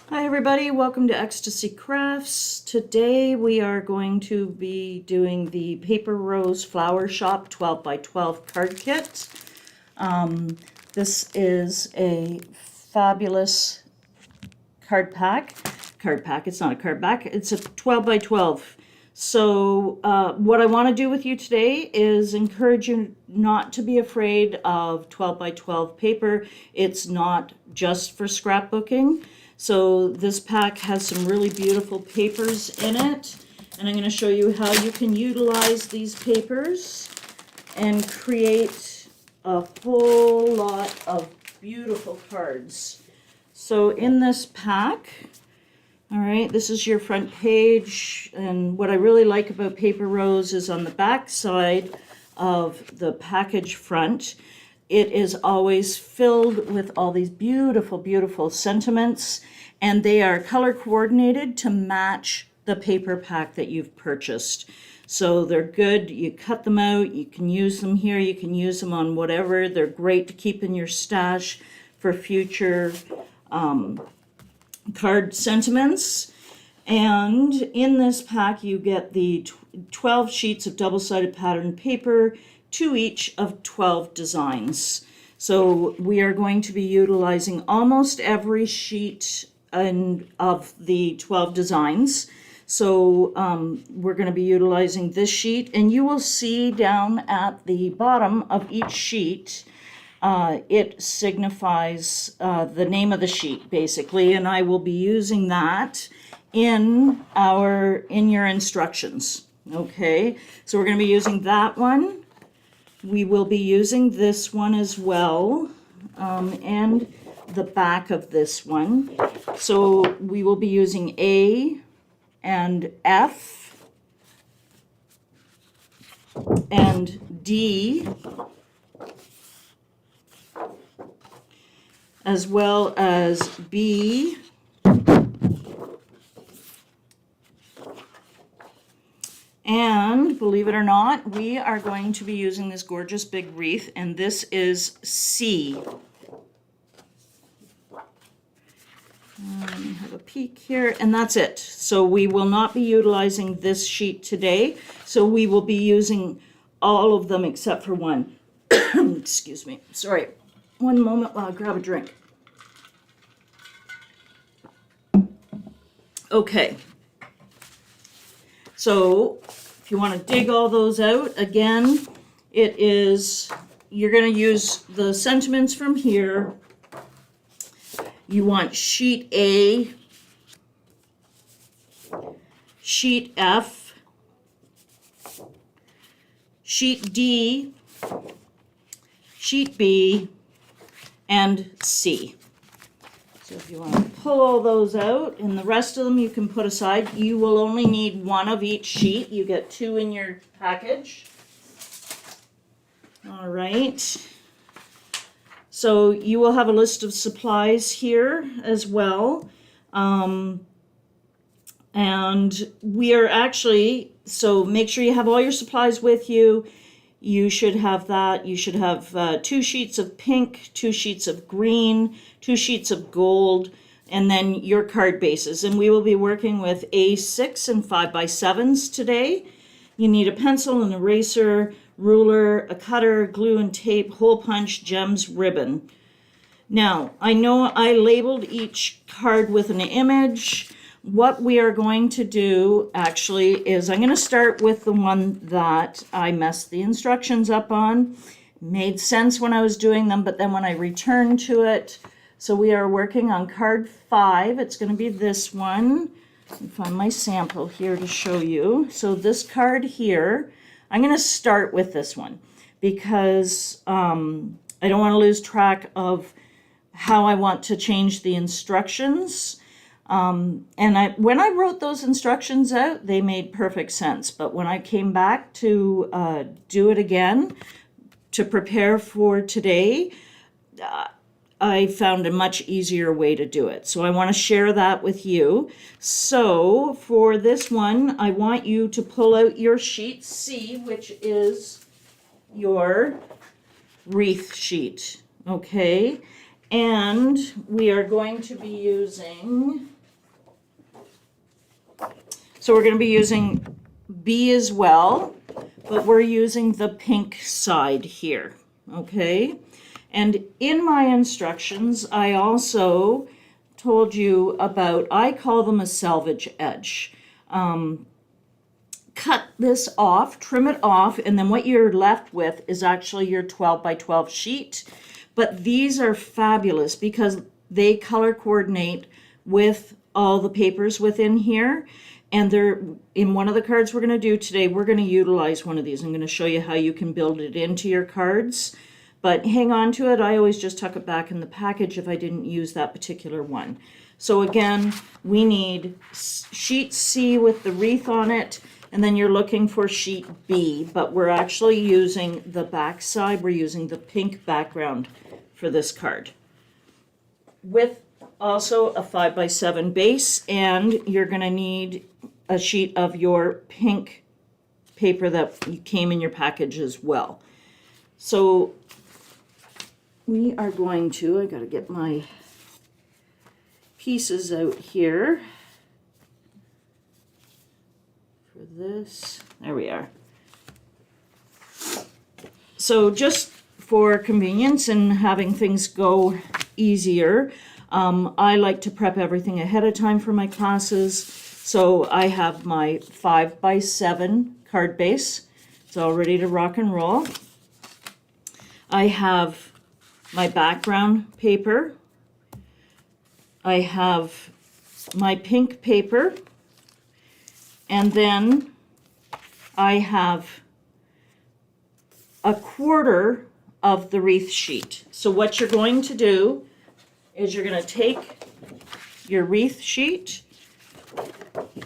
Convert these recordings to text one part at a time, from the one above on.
Hi everybody, welcome to Ecstasy Crafts. Today we are going to be doing the Paper Rose Flower Shop 12 by 12 card kit. This is a fabulous card pack. It's not a card back, it's a 12 by 12. So what I want to do with you today is encourage you not to be afraid of 12 by 12 paper. It's not just for scrapbooking. So this pack has some really beautiful papers in it, and I'm going to show you how you can utilize these papers and create a whole lot of beautiful cards. So in this pack, all right, this is your front page, and what I really like about Paper Rose is on the back side of the package front, it is always filled with all these beautiful, beautiful sentiments, and they are color coordinated to match the paper pack that you've purchased. So they're good. You cut them out, you can use them here, you can use them on whatever. They're great to keep in your stash for future card sentiments. And in this pack you get the 12 sheets of double-sided patterned paper, 2 each of 12 designs. So we are going to be utilizing almost every sheet of the 12 designs. So we're going to be utilizing this sheet, and you will see down at the bottom of each sheet it signifies the name of the sheet basically, and I will be using that in your instructions. Okay, so we're going to be using that one. We will be using this one as well, and the back of this one. So we will be using A and F and D, as well as B, and believe it or not, we are going to be using this gorgeous big wreath, and this is C. Let me have a peek here, and that's it. So we will not be utilizing this sheet today, so we will be using all of them except for one. Excuse me, sorry. One moment while I grab a drink. Okay, so if you want to dig all those out, again, you're going to use the sentiments from here. You want sheet A, sheet F, sheet D, sheet B, and C. So if you want to pull all those out, and the rest of them you can put aside. You will only need one of each sheet. You get 2 in your package. All right. So you will have a list of supplies here as well. And we are actually, so make sure you have all your supplies with you. You should have that. You should have 2 sheets of pink, 2 sheets of green, 2 sheets of gold, and then your card bases. And we will be working with A6 and 5x7s today. You need a pencil, an eraser, ruler, a cutter, glue and tape, hole punch, gems, ribbon. Now, I know I labeled each card with an image. What we are going to do actually is I'm going to start with the one that I messed the instructions up on. Made sense when I was doing them, but then when I returned to it, so we are working on card 5. It's going to be this one. Let me find my sample here to show you. So this card here, I'm going to start with this one because I don't want to lose track of how I want to change the instructions. And when I wrote those instructions out, they made perfect sense. But when I came back to do it again, to prepare for today, I found a much easier way to do it. So I want to share that with you. So for this one, I want you to pull out your sheet C, which is your wreath sheet. Okay? And we are going to be using So we're going to be using B as well, but we're using the pink side here, okay? And in my instructions, I also told you about, I call them a salvage edge. Cut this off, trim it off, and then what you're left with is actually your 12 by 12 sheet. But these are fabulous because they color coordinate with all the papers within here. And they're in one of the cards we're going to do today, we're going to utilize one of these. I'm going to show you how you can build it into your cards. But hang on to it. I always just tuck it back in the package if I didn't use that particular one. So again, we need sheet C with the wreath on it, and then you're looking for sheet B, but we're actually using the back side. We're using the pink background for this card. With also a 5 by 7 base, and you're going to need a sheet of your pink paper that came in your package as well. So we are going to, I got to get my pieces out here for this. There we are. So just for convenience and having things go easier, I like to prep everything ahead of time for my classes. So I have my 5 by 7 card base. It's all ready to rock and roll. I have my background paper. I have my pink paper. And then I have a quarter of the wreath sheet. So what you're going to do is you're going to take your wreath sheet,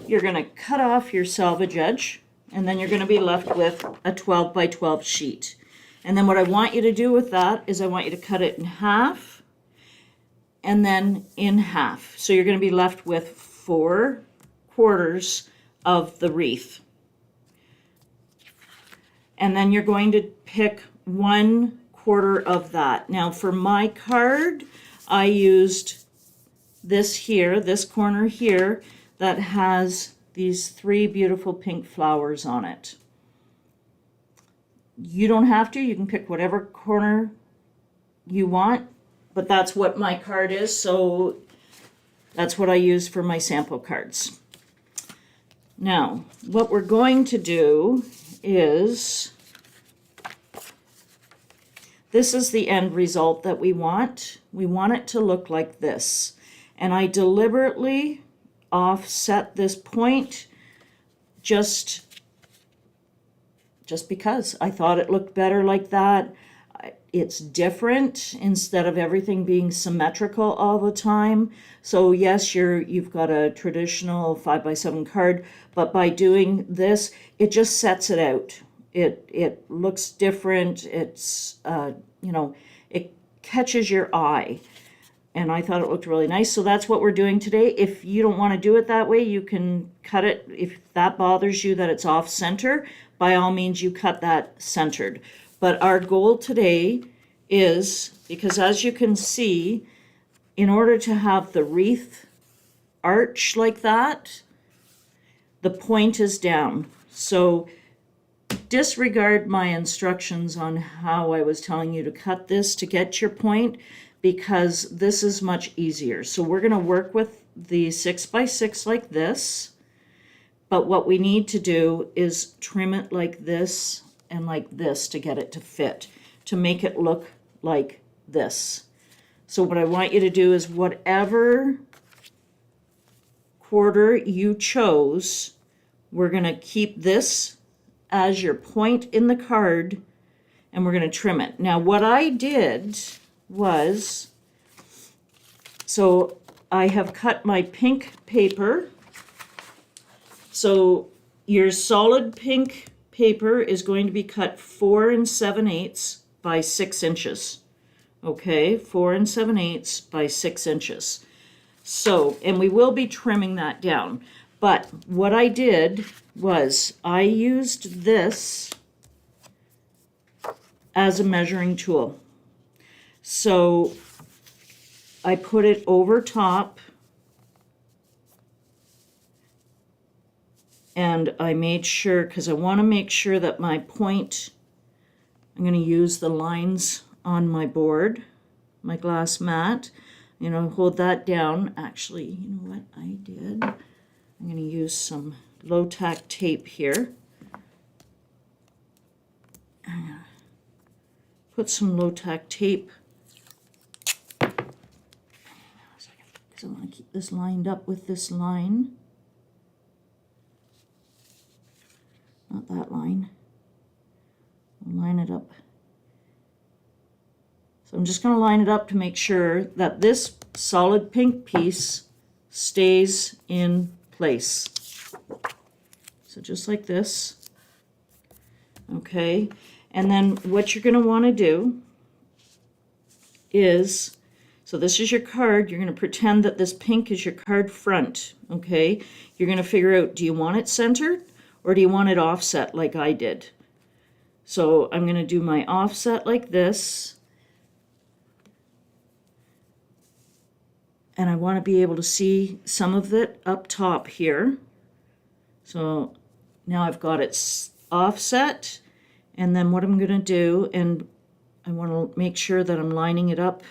you're going to cut off your salvage edge, and then you're going to be left with a 12 by 12 sheet. And then what I want you to do with that is I want you to cut it in half and then in half. So you're going to be left with 4 quarters of the wreath. And then you're going to pick 1 quarter of that. Now for my card, I used this here, this corner here, that has these 3 beautiful pink flowers on it. You don't have to, you can pick whatever corner you want, but that's what my card is, so that's what I use for my sample cards. Now, what we're going to do is, this is the end result that we want. We want it to look like this. And I deliberately offset this point just because I thought it looked better like that. It's different instead of everything being symmetrical all the time. So yes, you've got a traditional 5 by 7 card, but by doing this, it just sets it out. It looks different. It's it catches your eye. And I thought it looked really nice. So that's what we're doing today. If you don't want to do it that way, you can cut it. If that bothers you that it's off center, by all means, you cut that centered. But our goal today is, because as you can see, in order to have the wreath arch like that, the point is down. So disregard my instructions on how I was telling you to cut this to get your point, because this is much easier. So we're going to work with the 6 by 6 like this, but what we need to do is trim it like this and like this to get it to fit, to make it look like this. So what I want you to do is whatever quarter you chose, we're going to keep this as your point in the card, and we're going to trim it. Now what I did was, so I have cut my pink paper. So your solid pink paper is going to be cut 4 7/8 by 6 inches. Okay, 4 7/8 by 6 inches. So, and we will be trimming that down. But what I did was I used this as a measuring tool. So I put it over top And I made sure, because I want to make sure that my point, I'm going to use the lines on my board, my glass mat. You know, hold that down. Actually, you know what I did? I'm going to use some low-tack tape here. Put some low-tack tape, because I want to keep this lined up with this line. Not that line. I'll line it up. So I'm just going to line it up to make sure that this solid pink piece stays in place. So just like this. Okay. And then what you're going to want to do is, so this is your card. You're going to pretend that this pink is your card front. Okay. You're going to figure out, do you want it centered or do you want it offset like I did? So I'm going to do my offset like this. And I want to be able to see some of it up top here. So now I've got it offset. And then what I'm going to do, and I want to make sure that I'm lining it up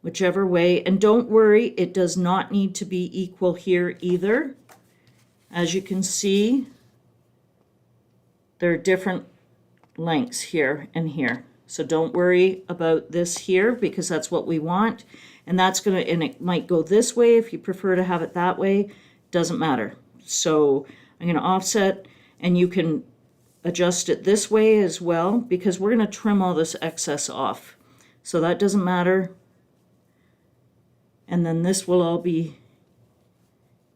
whichever way. And don't worry, it does not need to be equal here either. As you can see, there are different lengths here and here. So don't worry about this here, because that's what we want. And that's going to, and it might go this way if you prefer to have it that way. Doesn't matter. So I'm going to offset, and you can adjust it this way as well, because we're going to trim all this excess off. So that doesn't matter. And then this will all be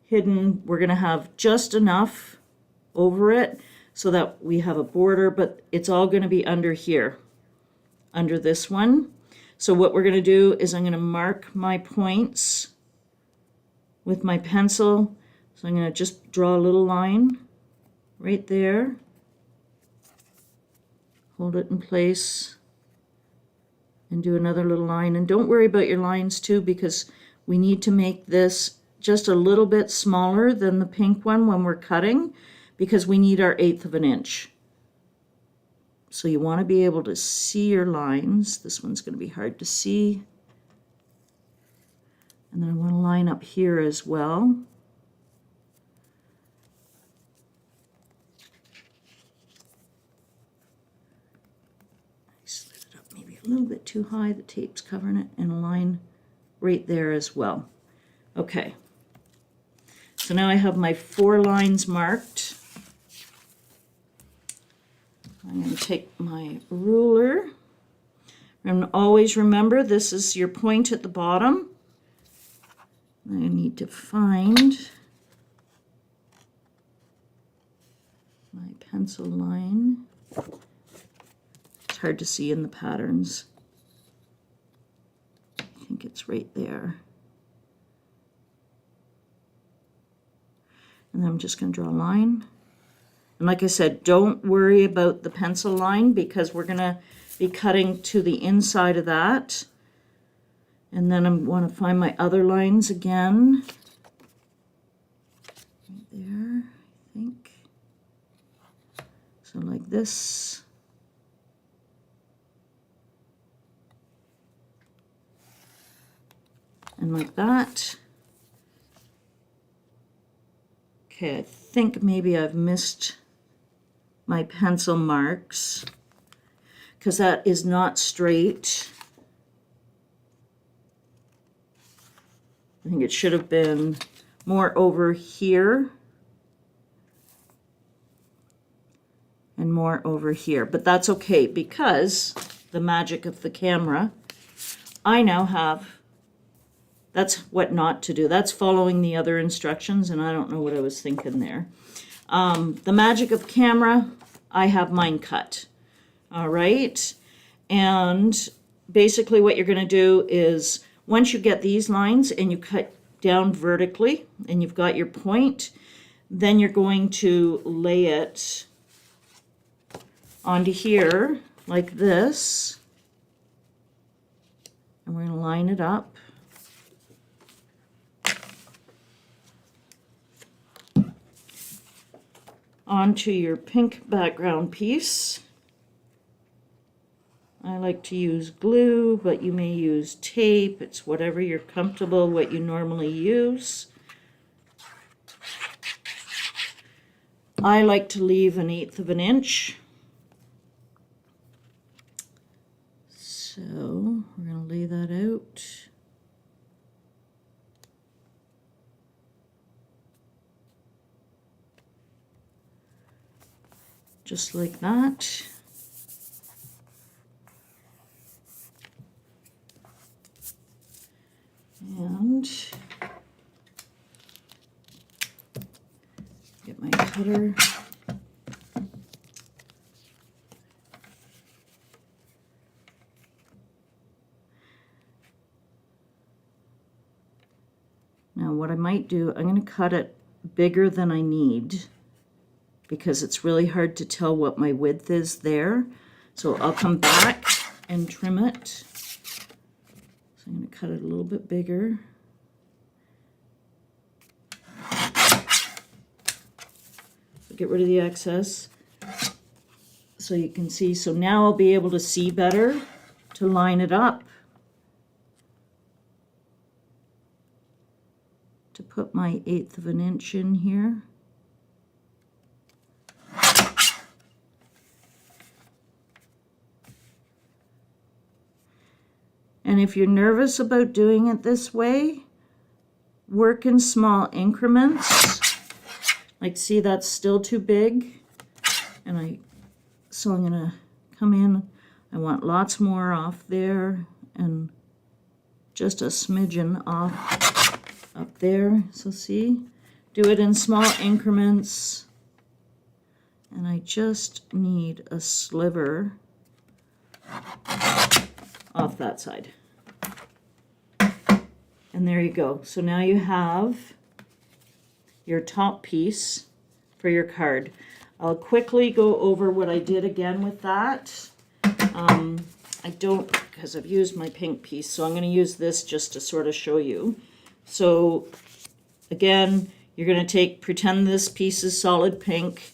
hidden. We're going to have just enough over it so that we have a border, but it's all going to be under here, under this one. So what we're going to do is I'm going to mark my points with my pencil. So I'm going to just draw a little line right there. Hold it in place and do another little line. And don't worry about your lines too, because we need to make this just a little bit smaller than the pink one when we're cutting, because we need our 1/8 of an inch. So you want to be able to see your lines. This one's going to be hard to see. And then I want to line up here as well. I slid it up maybe a little bit too high. The tape's covering it, and a line right there as well. Okay. So now I have my 4 lines marked. I'm going to take my ruler, and always remember this is your point at the bottom. I need to find my pencil line. It's hard to see in the patterns. I think it's right there. And then I'm just going to draw a line. And like I said, don't worry about the pencil line, because we're going to be cutting to the inside of that. And then I want to find my other lines again. Right there, I think. So like this. And like that. Okay, I think maybe I've missed my pencil marks, because that is not straight. I think it should have been more over here and more over here, but that's okay, because the magic of the camera, I now have, that's what not to do. That's following the other instructions, and I don't know what I was thinking there. The magic of camera, I have mine cut. All right. And basically what you're going to do is, once you get these lines and you cut down vertically and you've got your point, then you're going to lay it onto here like this. And we're going to line it up. onto your pink background piece. I like to use glue, but you may use tape. It's whatever you're comfortable, what you normally use. I like to leave 1/8 of an inch. So we're going to lay that out. Just like that. And get my cutter. Now what I might do, I'm going to cut it bigger than I need because it's really hard to tell what my width is there. So I'll come back and trim it. So I'm going to cut it a little bit bigger. So get rid of the excess so you can see. So now I'll be able to see better to line it up. To put my 1/8 of an inch in here. And if you're nervous about doing it this way, work in small increments. Like, see, that's still too big. So I'm gonna come in. I want lots more off there and just a smidgen off up there. So see, do it in small increments. And I just need a sliver off that side. And there you go. So now you have your top piece for your card. I'll quickly go over what I did again with that. I don't, because I've used my pink piece, so I'm going to use this just to sort of show you. So again, you're going to pretend this piece is solid pink.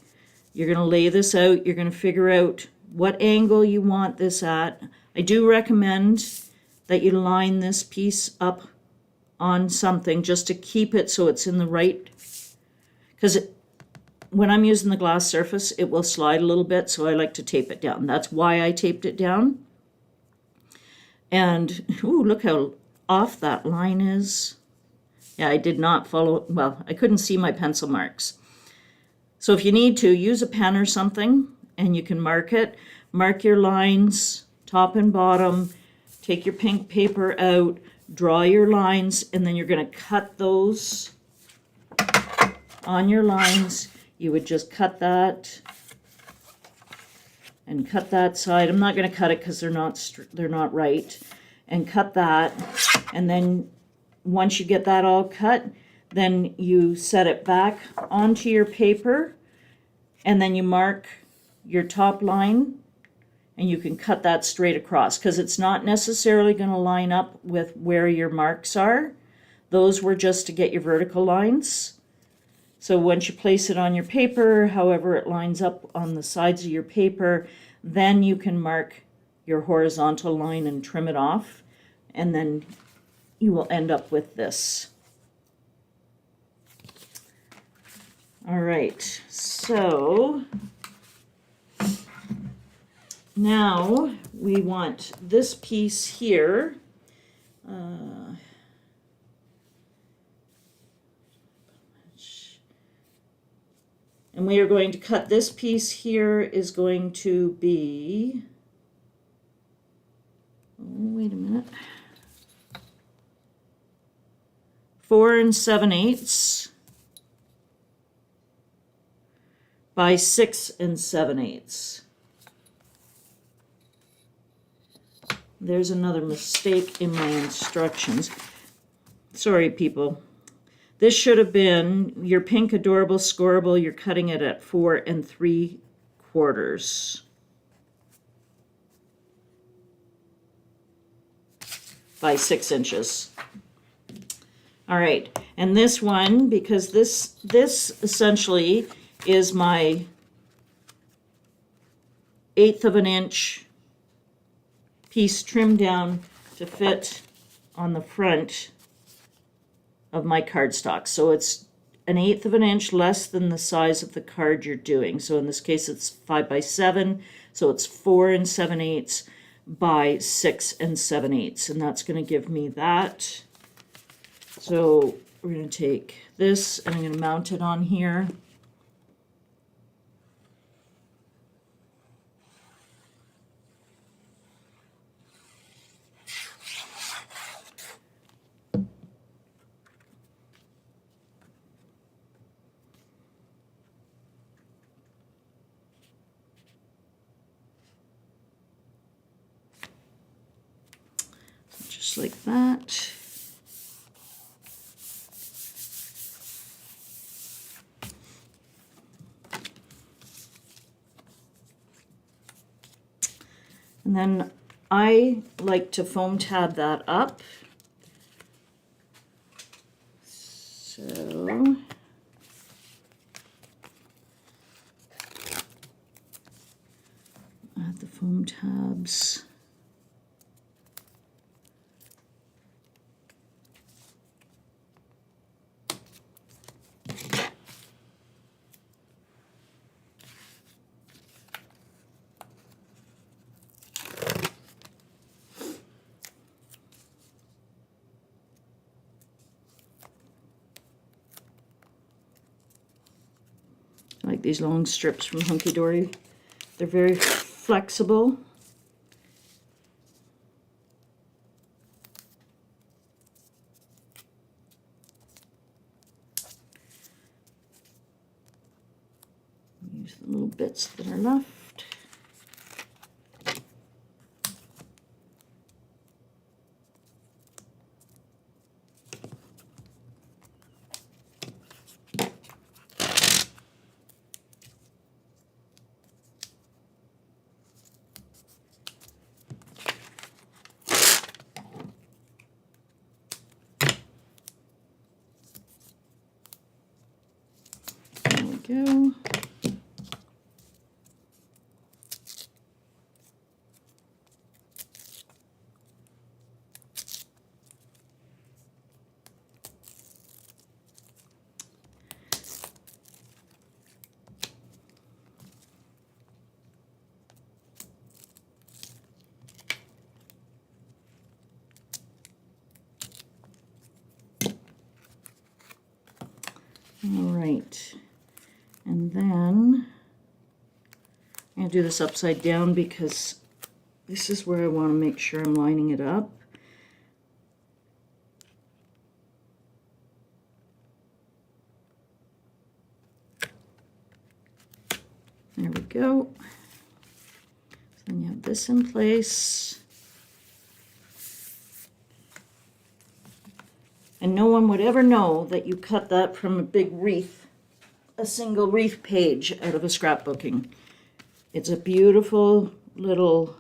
You're going to lay this out. You're going to figure out what angle you want this at. I do recommend that you line this piece up on something just to keep it so it's in the right, because when I'm using the glass surface, it will slide a little bit, so I like to tape it down. That's why I taped it down. And, ooh, look how off that line is. Yeah, I did not follow, well, I couldn't see my pencil marks. So if you need to, use a pen or something, and you can mark it. Mark your lines, top and bottom. Take your pink paper out, draw your lines, and then you're going to cut those on your lines. You would just cut that and cut that side. I'm not going to cut it because they're not right. And cut that, and then once you get that all cut, then you set it back onto your paper, and then you mark your top line, and you can cut that straight across because it's not necessarily going to line up with where your marks are. Those were just to get your vertical lines. So once you place it on your paper, however it lines up on the sides of your paper, then you can mark your horizontal line and trim it off, and then you will end up with this. All right, so now we want this piece here. And we are going to cut this piece here is going to be, oh, wait a minute, 4 7/8 by 6 7/8. There's another mistake in my instructions. Sorry, people. This should have been your pink adorable scoreable. You're cutting it at 4 3/4 by 6 inches. All right, and this one, because this essentially is my 1/8 of an inch piece trimmed down to fit on the front of my cardstock. So it's 1/8 of an inch less than the size of the card you're doing. So in this case, it's 5 by 7. So it's 4 7/8 by 6 7/8. And that's going to give me that. So we're going to take this and I'm going to mount it on here. Just like that. And then I like to foam tab that up. So add the foam tabs. I like these long strips from Hunky Dory. They're very flexible. Use the little bits that are left. There we go. All right, and then I'm going to do this upside down because this is where I want to make sure I'm lining it up. There we go. So then you have this in place. And no one would ever know that you cut that from a big wreath, a single wreath page out of a scrapbooking. It's a beautiful little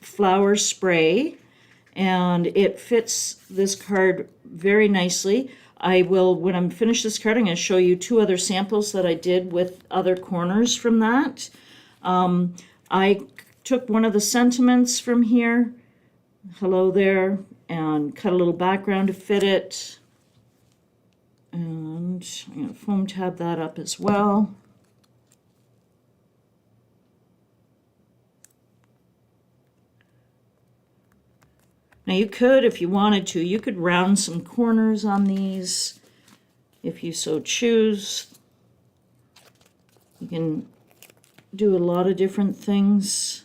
flower spray, and it fits this card very nicely. I will, when I'm finished this card, I'm going to show you 2 other samples that I did with other corners from that. I took one of the sentiments from here, hello there, and cut a little background to fit it. And I'm going to foam tab that up as well. Now you could, if you wanted to, you could round some corners on these if you so choose. You can do a lot of different things.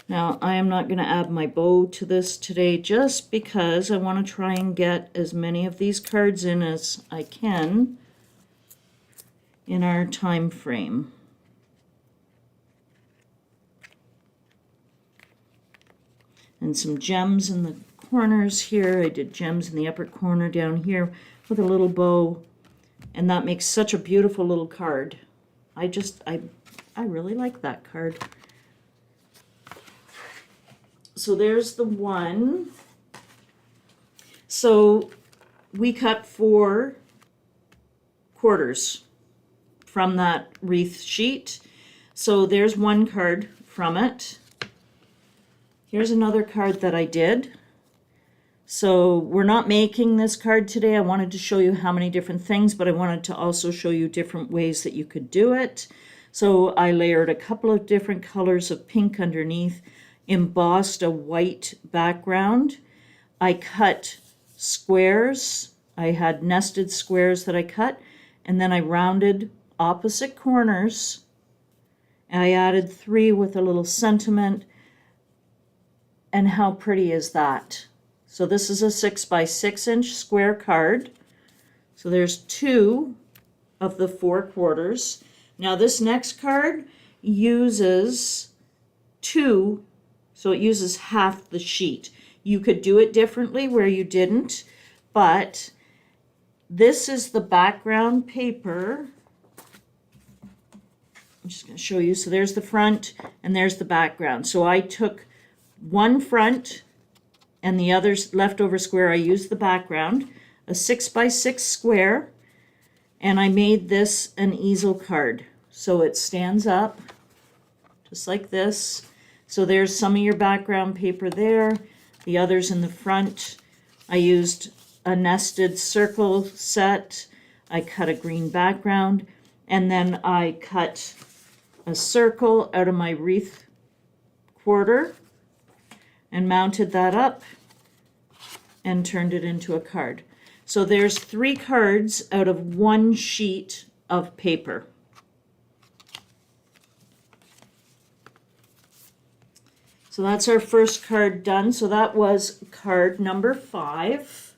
Now, I am not going to add my bow to this today just because I want to try and get as many of these cards in as I can in our time frame. And some gems in the corners here. I did gems in the upper corner down here with a little bow, and that makes such a beautiful little card. I really like that card. So there's the one. So we cut 4 quarters from that wreath sheet. So there's one card from it. Here's another card that I did. So we're not making this card today. I wanted to show you how many different things, but I wanted to also show you different ways that you could do it. So I layered a couple of different colors of pink underneath, embossed a white background. I cut squares. I had nested squares that I cut, and then I rounded opposite corners. I added 3 with a little sentiment. And how pretty is that? So this is a 6 by 6 inch square card. So there's 2 of the 4 quarters. Now this next card uses 2, so it uses half the sheet. You could do it differently where you didn't, but this is the background paper. I'm just going to show you. So there's the front and there's the background. So I took one front and the other leftover square, I used the background, a 6 by 6 square, and I made this an easel card. So it stands up just like this. So there's some of your background paper there. The others in the front. I used a nested circle set. I cut a green background, and then I cut a circle out of my wreath quarter and mounted that up and turned it into a card. So there's 3 cards out of 1 sheet of paper. So that's our first card done. So that was card number 5.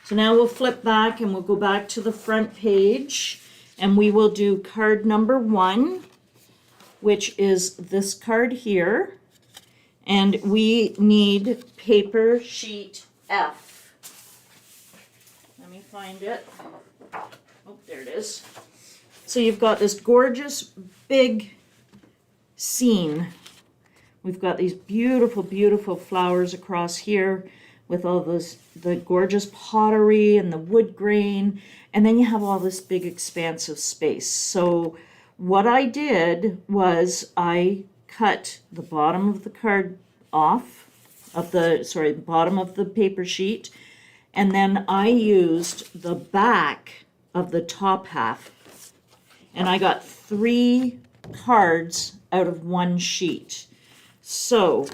So now we'll flip back and we'll go back to the front page and we will do card number 1, which is this card here. And we need paper sheet F. Let me find it. Oh, there it is. So you've got this gorgeous big scene. We've got these beautiful, beautiful flowers across here with all the gorgeous pottery and the wood grain. And then you have all this big expansive space. So what I did was I cut the bottom of the card off of the bottom of the paper sheet, and then I used the back of the top half, and I got 3 cards out of 1 sheet. So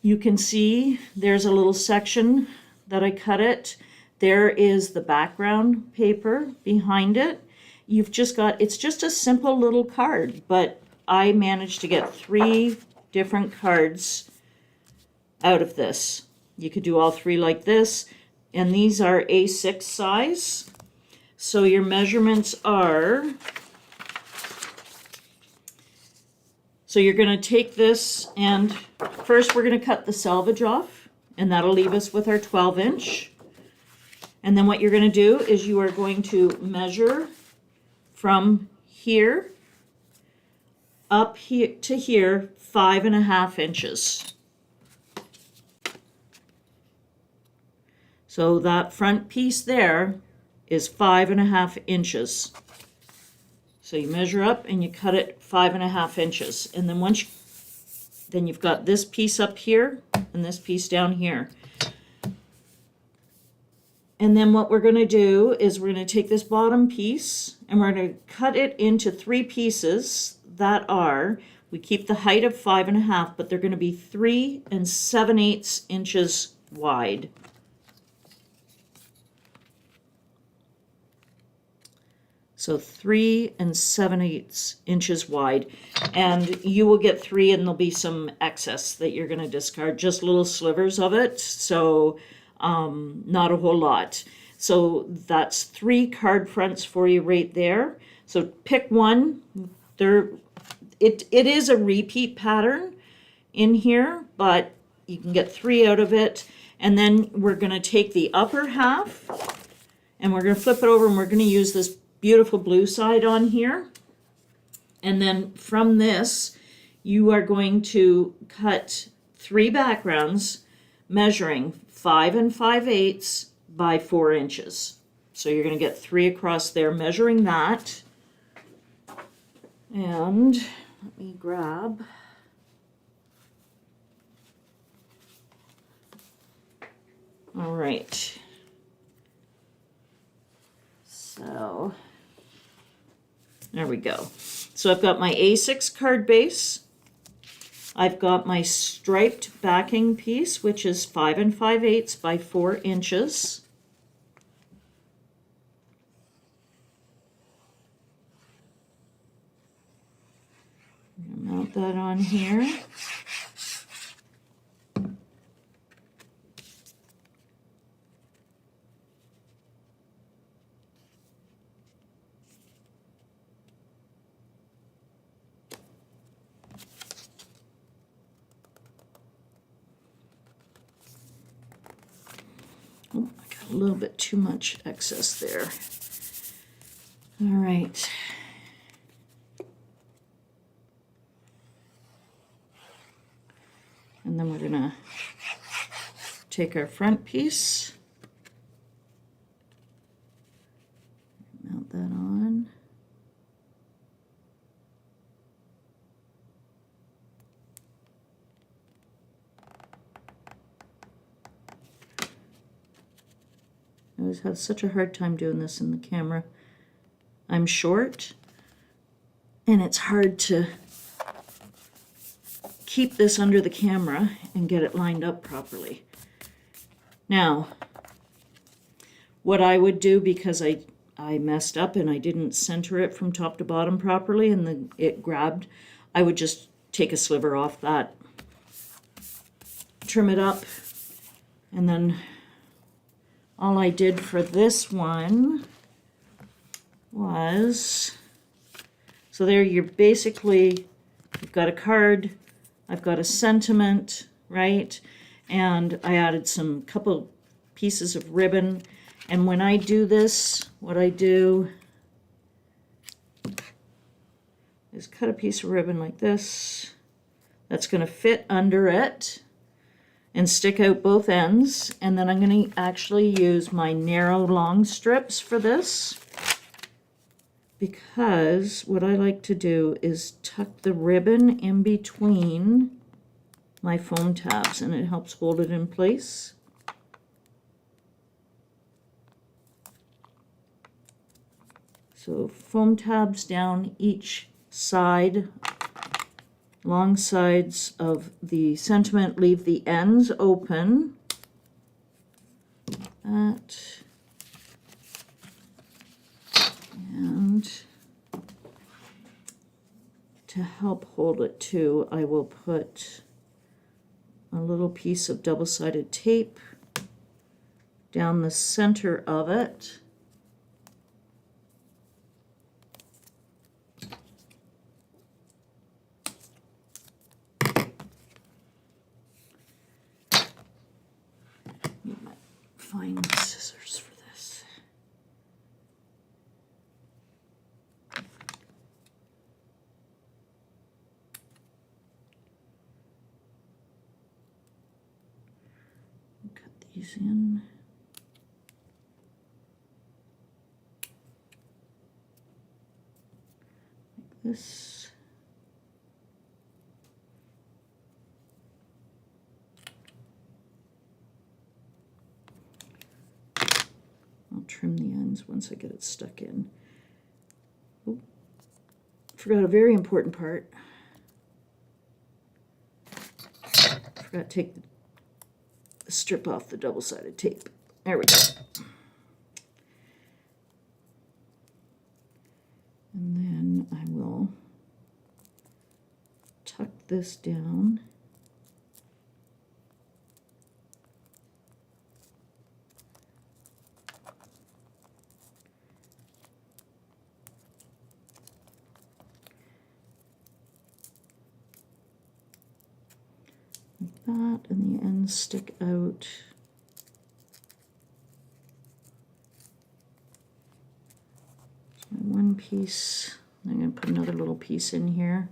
you can see there's a little section that I cut it. There is the background paper behind it. You've just got, it's just a simple little card, but I managed to get 3 different cards out of this. You could do all 3 like this, and these are A6 size. So your measurements are, so you're going to take this, and first we're going to cut the selvage off, and that'll leave us with our 12 inch. And then what you're going to do is you are going to measure from here up here to here 5.5 inches. So that front piece there is 5.5 inches. So you measure up and you cut it 5.5 inches. And then then you've got this piece up here and this piece down here. And then what we're going to do is we're going to take this bottom piece and we're going to cut it into 3 pieces that are, we keep the height of 5.5, but they're going to be 3 7/8 inches wide. So 3 7/8 inches wide. And you will get 3 and there'll be some excess that you're going to discard, just little slivers of it. So not a whole lot. So that's 3 card fronts for you right there. So pick one. It is a repeat pattern in here, but you can get 3 out of it. And then we're going to take the upper half and we're going to flip it over and we're going to use this beautiful blue side on here. And then from this, you are going to cut 3 backgrounds, measuring 5 5/8 by 4 inches. So you're going to get 3 across there, measuring that. And let me grab. All right. So there we go. So I've got my A6 card base. I've got my striped backing piece, which is 5 5/8 by 4 inches. I'm gonna mount that on here. Oh, I got a little bit too much excess there. All right. And then we're gonna take our front piece, mount that on. I always have such a hard time doing this in the camera. I'm short, and it's hard to keep this under the camera and get it lined up properly. Now, what I would do, because I messed up and I didn't center it from top to bottom properly and it grabbed, I would just take a sliver off that, trim it up, and then all I did for this one was, so there you're basically, you've got a card, I've got a sentiment, right? And I added some couple pieces of ribbon. And when I do this, what I do is cut a piece of ribbon like this. That's going to fit under it and stick out both ends. And then I'm going to actually use my narrow long strips for this, because what I like to do is tuck the ribbon in between my foam tabs, and it helps hold it in place. So foam tabs down each side, long sides of the sentiment, leave the ends open. That. And to help hold it too, I will put a little piece of double-sided tape down the center of it. You might find scissors for this. Cut these in. Like this. I'll trim the ends once I get it stuck in. Oh, forgot a very important part. Forgot to take the strip off the double-sided tape. There we go. And then I will tuck this down. Like that, and the ends stick out. My one piece, I'm going to put another little piece in here.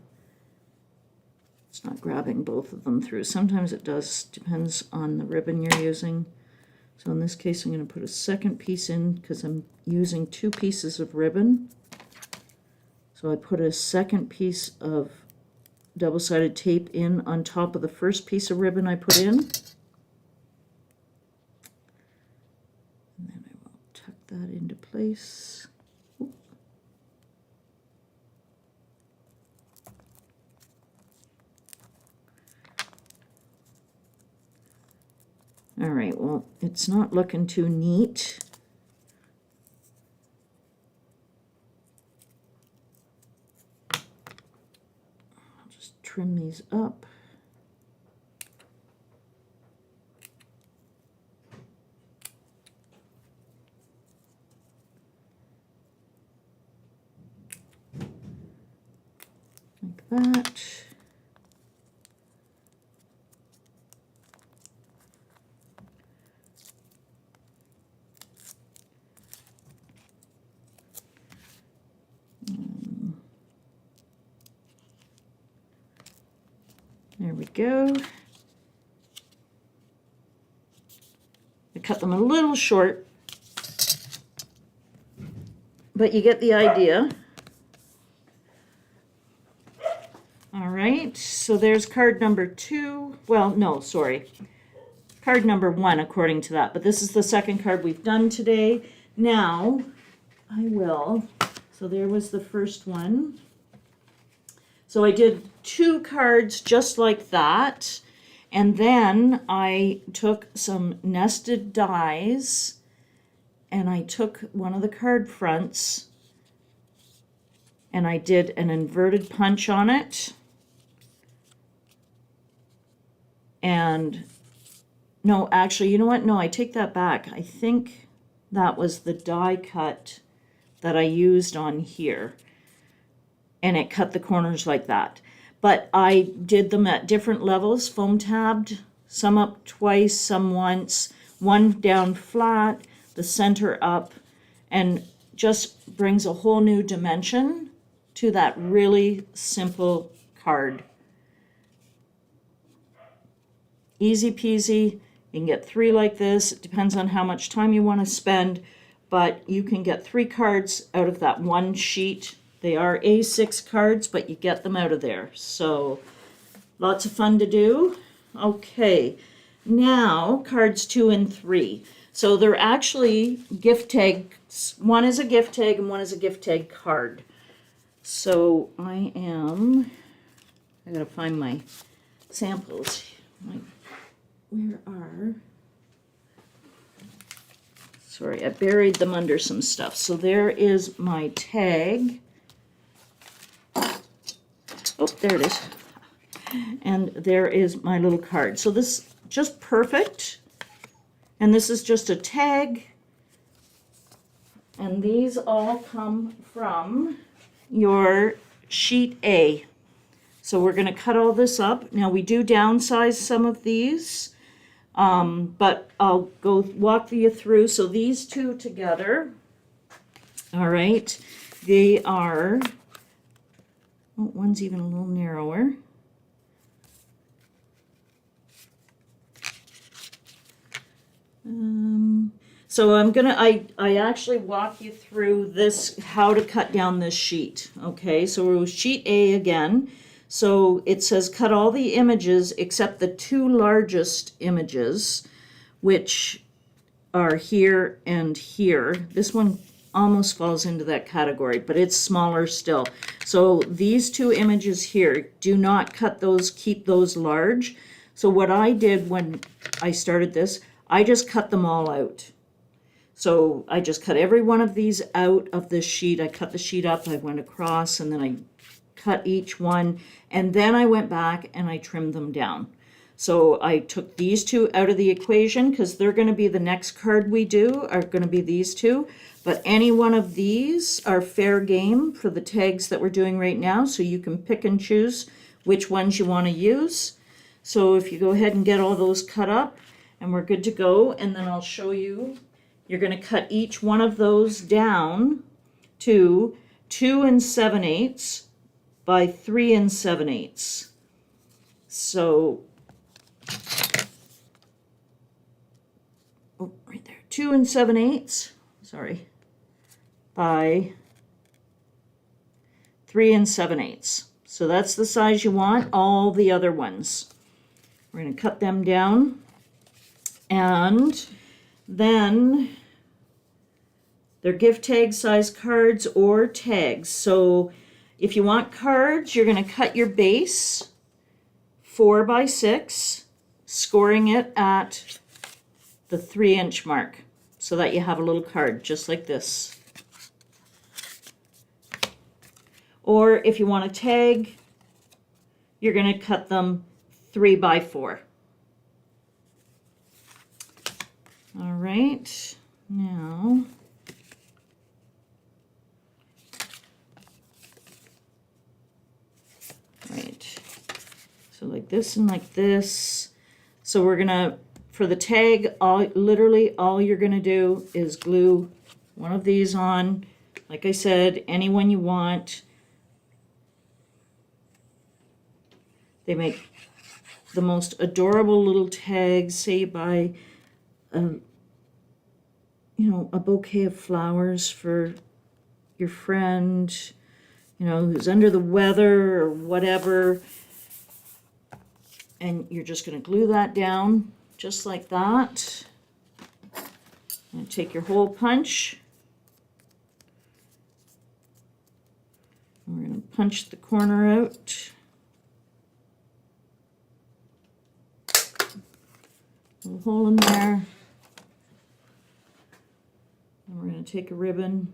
It's not grabbing both of them through. Sometimes it does, depends on the ribbon you're using. So in this case, I'm going to put a second piece in because I'm using 2 pieces of ribbon. So I put a second piece of double-sided tape in on top of the first piece of ribbon I put in. And then I will tuck that into place. Oop. All right, well, it's not looking too neat. Trim these up. Like that. There we go. I cut them a little short, but you get the idea. All right, so there's card number 2. Well, no, sorry. Card number 1 according to that, but this is the second card we've done today. Now, so there was the first one. So I did 2 cards just like that, and then I took some nested dies, and I took one of the card fronts, and I did an inverted punch on it, and no, actually, you know what? No, I take that back. I think that was the die cut that I used on here. And it cut the corners like that. But I did them at different levels, foam tabbed, some up twice, some once, one down flat, the center up, and just brings a whole new dimension to that really simple card. Easy peasy. You can get 3 like this. It depends on how much time you want to spend, but you can get 3 cards out of that one sheet. They are A6 cards, but you get them out of there. So lots of fun to do. Okay, now cards 2 and 3. So they're actually gift tags. One is a gift tag and one is a gift tag card. So I gotta find my samples. Where are, sorry, I buried them under some stuff. So there is my tag. Oh, there it is. And there is my little card. So this is just perfect. And this is just a tag. And these all come from your sheet A. So we're going to cut all this up. Now we do downsize some of these, but I'll go walk you through. So these 2 together, all right, they are, oh, one's even a little narrower. So I actually walk you through this, how to cut down this sheet. Okay, so we're with sheet A again. So it says cut all the images except the 2 largest images, which are here and here. This one almost falls into that category, but it's smaller still. So these 2 images here, do not cut those, keep those large. So what I did when I started this, I just cut them all out. So I just cut every one of these out of this sheet. I cut the sheet up, I went across, and then I cut each one, and then I went back and I trimmed them down. So I took these 2 out of the equation because they're going to be the next card we do, are going to be these 2. But any one of these are fair game for the tags that we're doing right now, so you can pick and choose which ones you want to use. So if you go ahead and get all those cut up, and we're good to go, and then I'll show you. You're going to cut each one of those down to 2 7/8 by 3 7/8. So, oh, right there, 2 7/8, sorry, by 3 7/8. So that's the size you want. All the other ones, we're going to cut them down, and then they're gift tag size cards or tags. So if you want cards, you're going to cut your base 4 by 6, scoring it at the 3-inch mark so that you have a little card just like this. Or if you want a tag, you're going to cut them 3 by 4. All right, now right, so like this and like this. So we're gonna, for the tag, literally all you're gonna do is glue one of these on. Like I said, any one you want. They make the most adorable little tags. Say you buy a bouquet of flowers for your friend, who's under the weather or whatever, and you're just going to glue that down just like that. And take your hole punch. And we're going to punch the corner out. Little hole in there. And we're going to take a ribbon.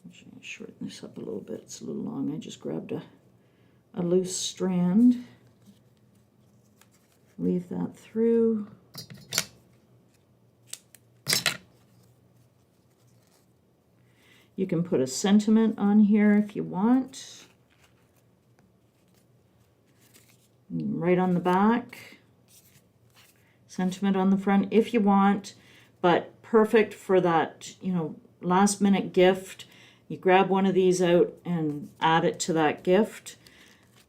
I'm just going to shorten this up a little bit. It's a little long. I just grabbed a loose strand. Weave that through. You can put a sentiment on here if you want. Right on the back. Sentiment on the front if you want, but perfect for that, last minute gift. You grab one of these out and add it to that gift.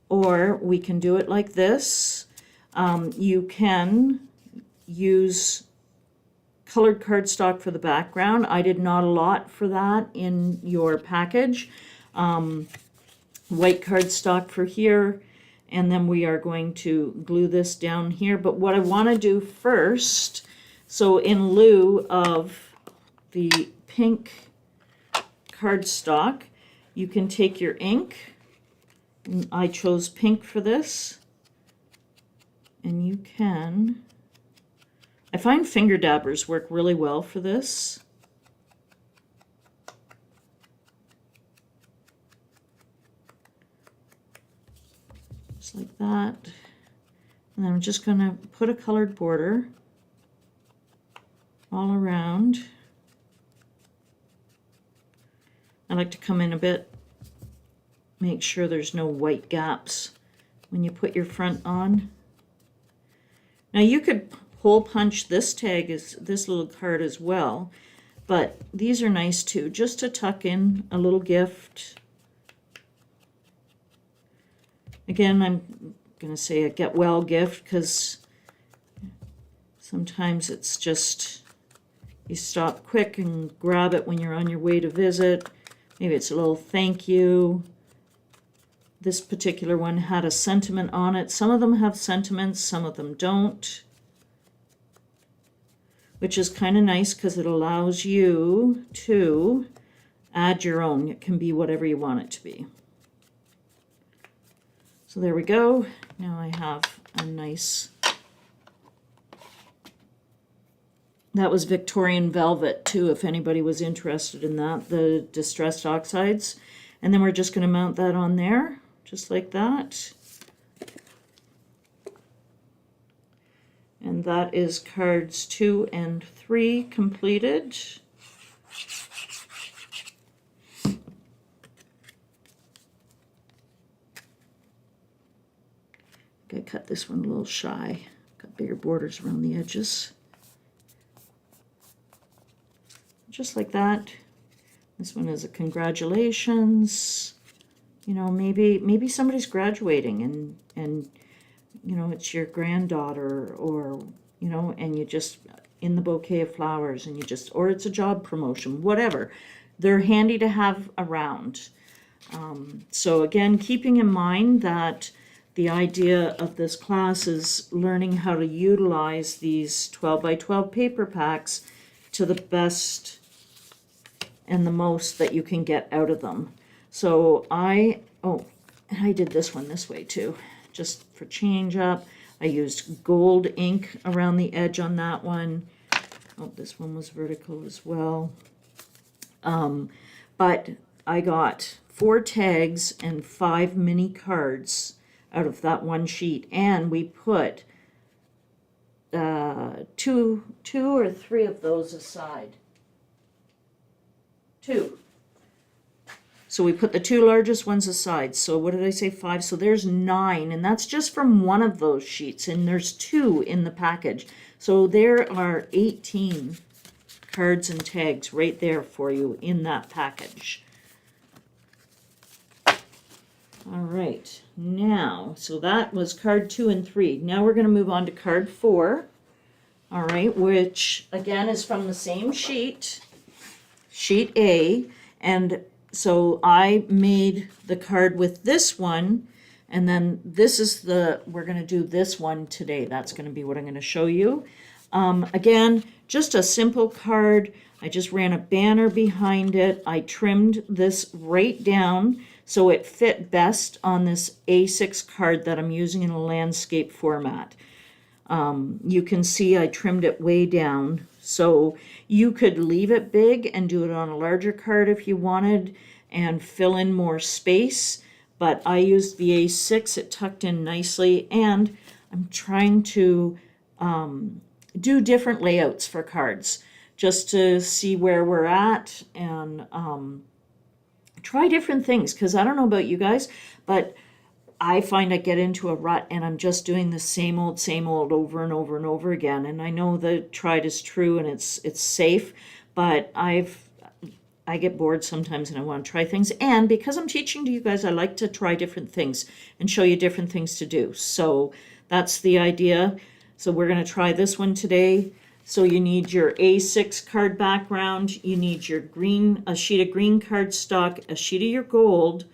Or we can do it like this. You can use colored cardstock for the background. I did not allot for that in your package. White cardstock for here. And then we are going to glue this down here. But what I want to do first, so in lieu of the pink cardstock, you can take your ink. I chose pink for this. And you can, I find finger dabbers work really well for this. Just like that. And then I'm just going to put a colored border all around. I like to come in a bit, make sure there's no white gaps when you put your front on. Now you could hole punch this tag, this little card as well, but these are nice too, just to tuck in a little gift. Again, I'm going to say a get well gift because sometimes it's just you stop quick and grab it when you're on your way to visit. Maybe it's a little thank you. This particular one had a sentiment on it. Some of them have sentiments, some of them don't, which is kind of nice because it allows you to add your own. It can be whatever you want it to be. So there we go. Now I have a nice, that was Victorian velvet too, if anybody was interested in that, the distressed oxides. And then we're just going to mount that on there, just like that. And that is cards 2 and 3 completed. I cut this one a little shy. Got bigger borders around the edges. Just like that. This one is a congratulations. you know, maybe somebody's graduating and you know, it's your granddaughter, or, you know, and you just, in the bouquet of flowers, and you just, or it's a job promotion, whatever. They're handy to have around. So again, keeping in mind that the idea of this class is learning how to utilize these 12 by 12 paper packs to the best and the most that you can get out of them. So I did this one this way too, just for change up. I used gold ink around the edge on that one. Oh, this one was vertical as well. But I got 4 tags and 5 mini cards out of that one sheet, and we put two or three of those aside. 2. So we put the 2 largest ones aside. So what did I say, 5? So there's 9, and that's just from one of those sheets, and there's 2 in the package. So there are 18 cards and tags right there for you in that package. All right, now, so that was card 2 and 3. Now we're going to move on to card 4, all right, which again is from the same sheet, sheet A, and so I made the card with this one, and then this is we're going to do this one today. That's going to be what I'm going to show you. Again, just a simple card. I just ran a banner behind it. I trimmed this right down so it fit best on this A6 card that I'm using in a landscape format. You can see I trimmed it way down. So you could leave it big and do it on a larger card if you wanted and fill in more space. But I used the A6, it tucked in nicely, and I'm trying to do different layouts for cards just to see where we're at and try different things, because I don't know about you guys, but I find I get into a rut and I'm just doing the same old over and over and over again. And I know the tried is true and it's safe, but I get bored sometimes and I want to try things. And because I'm teaching to you guys, I like to try different things and show you different things to do. So that's the idea. So we're going to try this one today. So you need your A6 card background, you need your a sheet of green cardstock, a sheet of your gold,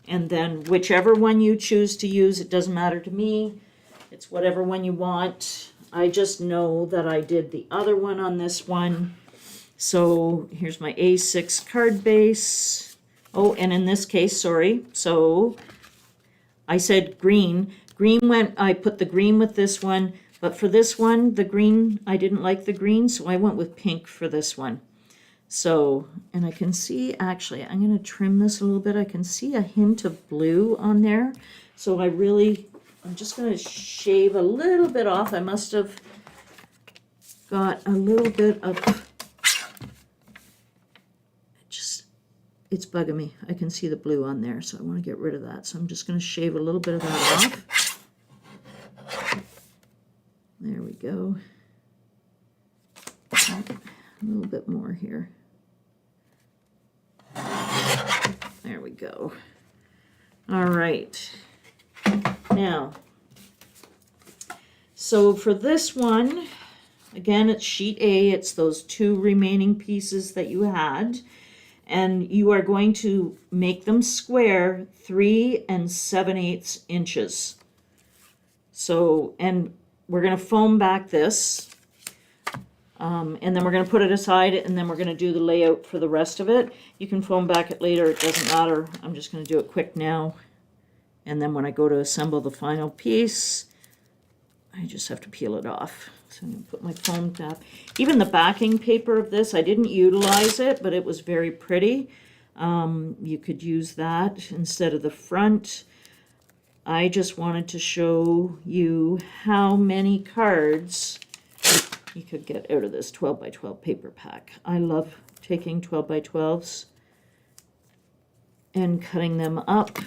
and then whichever one you choose to use, it doesn't matter to me. It's whatever one you want. I just know that I did the other one on this one. So here's my A6 card base. Oh, and in this case, sorry. So I said green. I put the green with this one. But for this one, the green, I didn't like the green, so I went with pink for this one. So, and I can see, actually, I'm going to trim this a little bit. I can see a hint of blue on there. So I'm just going to shave a little bit off. I must have got a little bit of, it's bugging me. I can see the blue on there, so I want to get rid of that. So I'm just going to shave a little bit of that off. There we go. A little bit more here. There we go. All right. Now, so for this one, again, it's sheet A. It's those 2 remaining pieces that you had. And you are going to make them square 3 7/8 inches. So, and we're going to foam back this, and then we're going to put it aside, and then we're going to do the layout for the rest of it. You can foam back it later, it doesn't matter. I'm just going to do it quick now. And then when I go to assemble the final piece, I just have to peel it off. So I'm going to put my foam tab. Even the backing paper of this, I didn't utilize it, but it was very pretty. You could use that instead of the front. I just wanted to show you how many cards you could get out of this 12 by 12 paper pack. I love taking 12 by 12s and cutting them up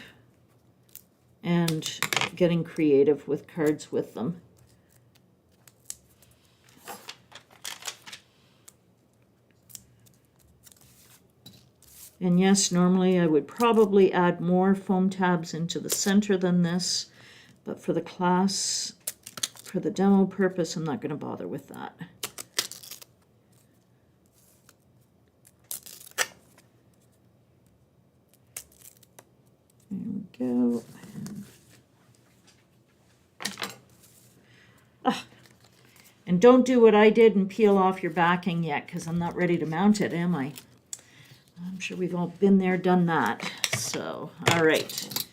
and getting creative with cards with them. And yes, normally I would probably add more foam tabs into the center than this, but for the class, for the demo purpose, I'm not going to bother with that. There we go. And don't do what I did and peel off your backing yet, because I'm not ready to mount it, am I? I'm sure we've all been there, done that. So, all right.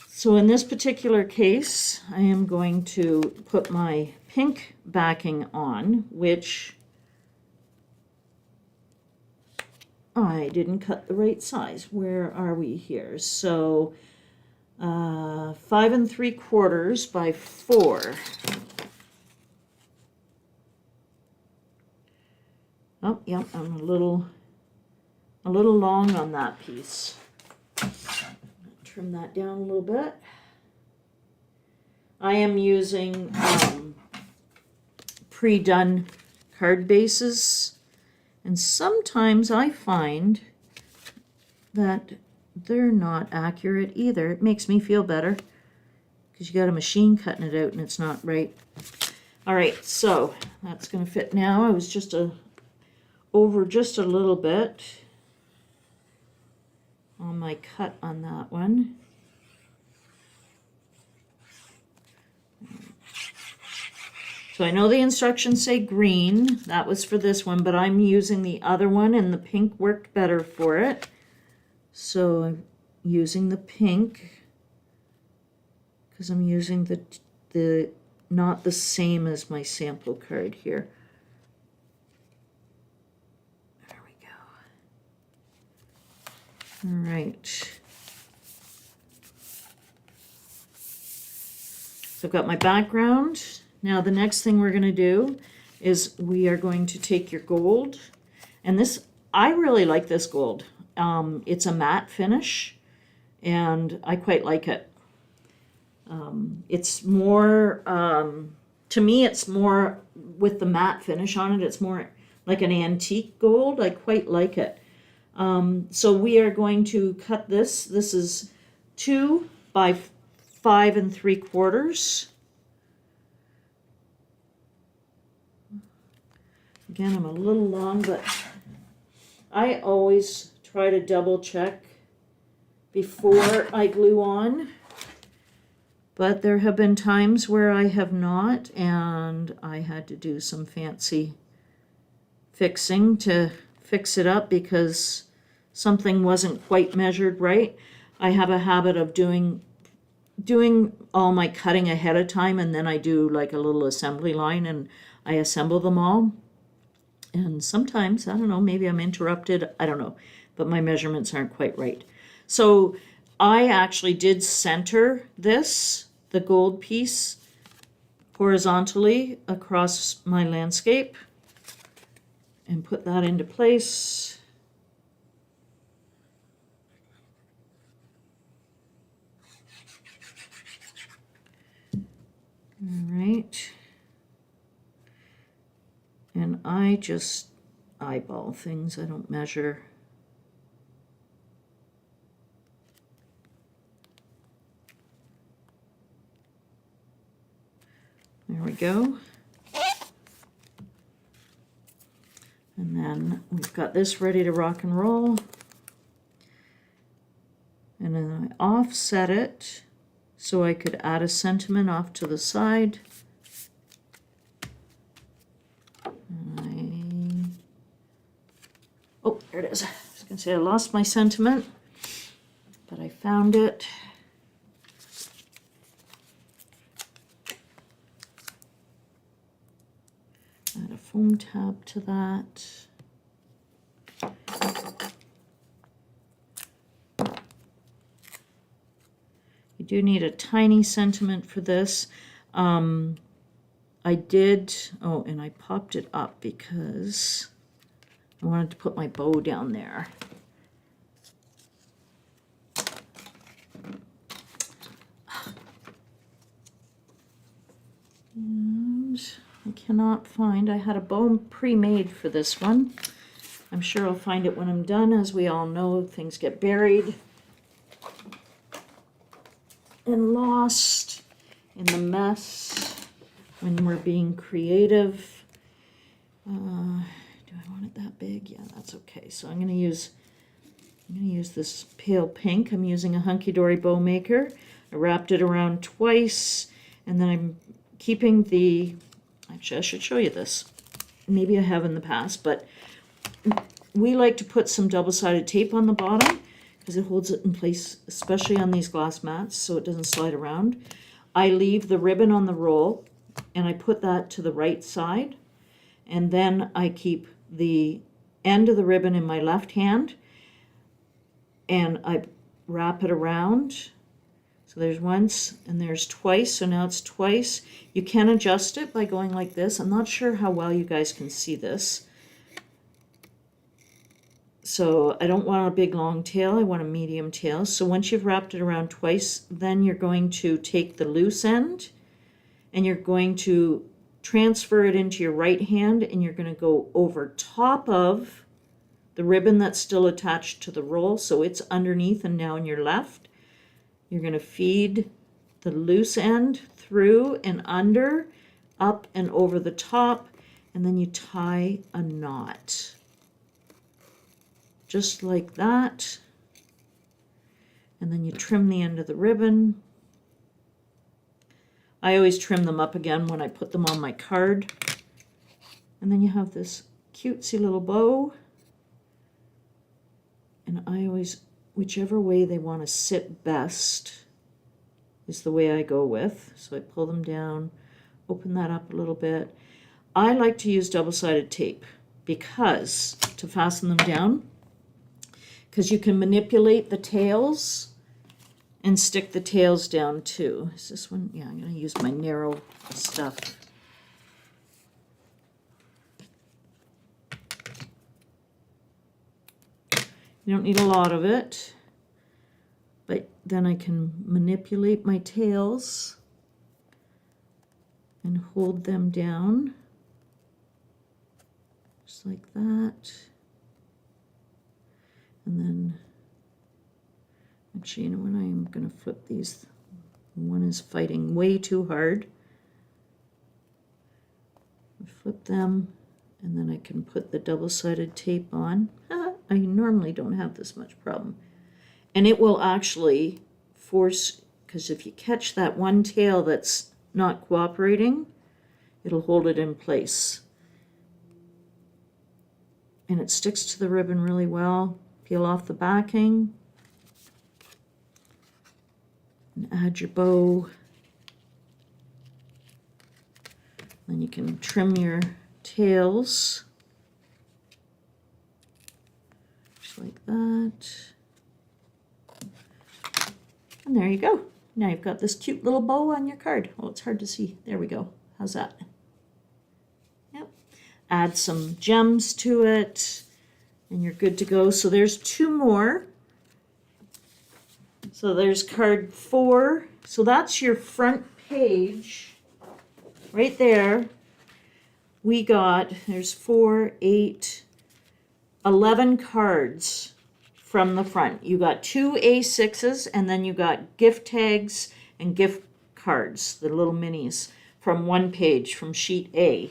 So in this particular case, I am going to put my pink backing on, which I didn't cut the right size. Where are we here? So 5 3/4 by 4. Oh, yep, I'm a little long on that piece. Trim that down a little bit. I am using pre-done card bases, and sometimes I find that they're not accurate either. It makes me feel better because you got a machine cutting it out and it's not right. All right, so that's going to fit now. I was just over just a little bit on my cut on that one. So I know the instructions say green. That was for this one, but I'm using the other one, and the pink worked better for it. So I'm using the pink because I'm using the not the same as my sample card here. There we go. All right. So I've got my background. Now the next thing we're going to do is we are going to take your gold, and this, I really like this gold. It's a matte finish, and I quite like it. It's more, to me, it's more with the matte finish on it. It's more like an antique gold. I quite like it. So we are going to cut this. This is 2 by 5 3/4. Again, I'm a little long, but I always try to double check before I glue on. But there have been times where I have not, and I had to do some fancy fixing to fix it up because something wasn't quite measured right. I have a habit of doing all my cutting ahead of time, and then I do like a little assembly line and I assemble them all. And sometimes, I don't know, maybe I'm interrupted, I don't know, but my measurements aren't quite right. So I actually did center this, the gold piece, horizontally across my landscape and put that into place. All right. And I just eyeball things. I don't measure. There we go. And then we've got this ready to rock and roll. And then I offset it so I could add a sentiment off to the side. Oh, there it is. I was going to say I lost my sentiment, but I found it. Add a foam tab to that. You do need a tiny sentiment for this. I did, oh, and I popped it up because I wanted to put my bow down there. And I cannot find, I had a bow pre-made for this one. I'm sure I'll find it when I'm done. As we all know, things get buried and lost in the mess when we're being creative. Do I want it that big? Yeah, that's okay. So I'm going to use this pale pink. I'm using a Hunky Dory bow maker. I wrapped it around twice, and then I'm keeping the, actually I should show you this. Maybe I have in the past, but we like to put some double-sided tape on the bottom because it holds it in place, especially on these glass mats, so it doesn't slide around. I leave the ribbon on the roll, and I put that to the right side, and then I keep the end of the ribbon in my left hand, and I wrap it around. So there's once and there's twice, so now it's twice. You can adjust it by going like this. I'm not sure how well you guys can see this. So I don't want a big long tail, I want a medium tail. So once you've wrapped it around twice, then you're going to take the loose end and you're going to transfer it into your right hand, and you're going to go over top of the ribbon that's still attached to the roll, so it's underneath and now in your left. You're going to feed the loose end through and under, up and over the top, and then you tie a knot. Just like that. And then you trim the end of the ribbon. I always trim them up again when I put them on my card. And then you have this cutesy little bow. And I always, whichever way they want to sit best is the way I go with. So I pull them down, open that up a little bit. I like to use double-sided tape because, to fasten them down, because you can manipulate the tails and stick the tails down too. Is this one? Yeah, I'm going to use my narrow stuff. You don't need a lot of it, but then I can manipulate my tails and hold them down just like that. And then, actually, you know what, I'm going to flip these. One is fighting way too hard. I flip them, and then I can put the double-sided tape on. I normally don't have this much problem. And it will actually force, because if you catch that one tail that's not cooperating, it'll hold it in place. And it sticks to the ribbon really well. Peel off the backing and add your bow. Then you can trim your tails just like that. And there you go. Now you've got this cute little bow on your card. Oh, it's hard to see. There we go. How's that? Yep. Add some gems to it, and you're good to go. So there's two more. So there's card 4. So that's your front page right there. We got, there's 4, 8, 11 cards from the front. You got 2 A6s, and then you got gift tags and gift cards, the little minis, from one page, from sheet A.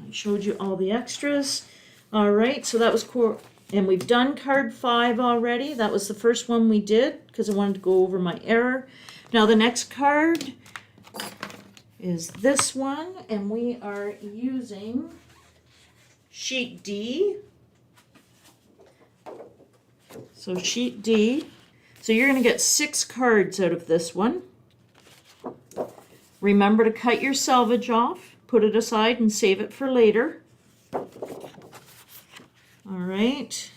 I showed you all the extras. All right, so that was cool. And we've done card 5 already. That was the first one we did because I wanted to go over my error. Now the next card is this one, and we are using sheet D. So sheet D. So you're going to get 6 cards out of this one. Remember to cut your selvage off, put it aside, and save it for later. All right.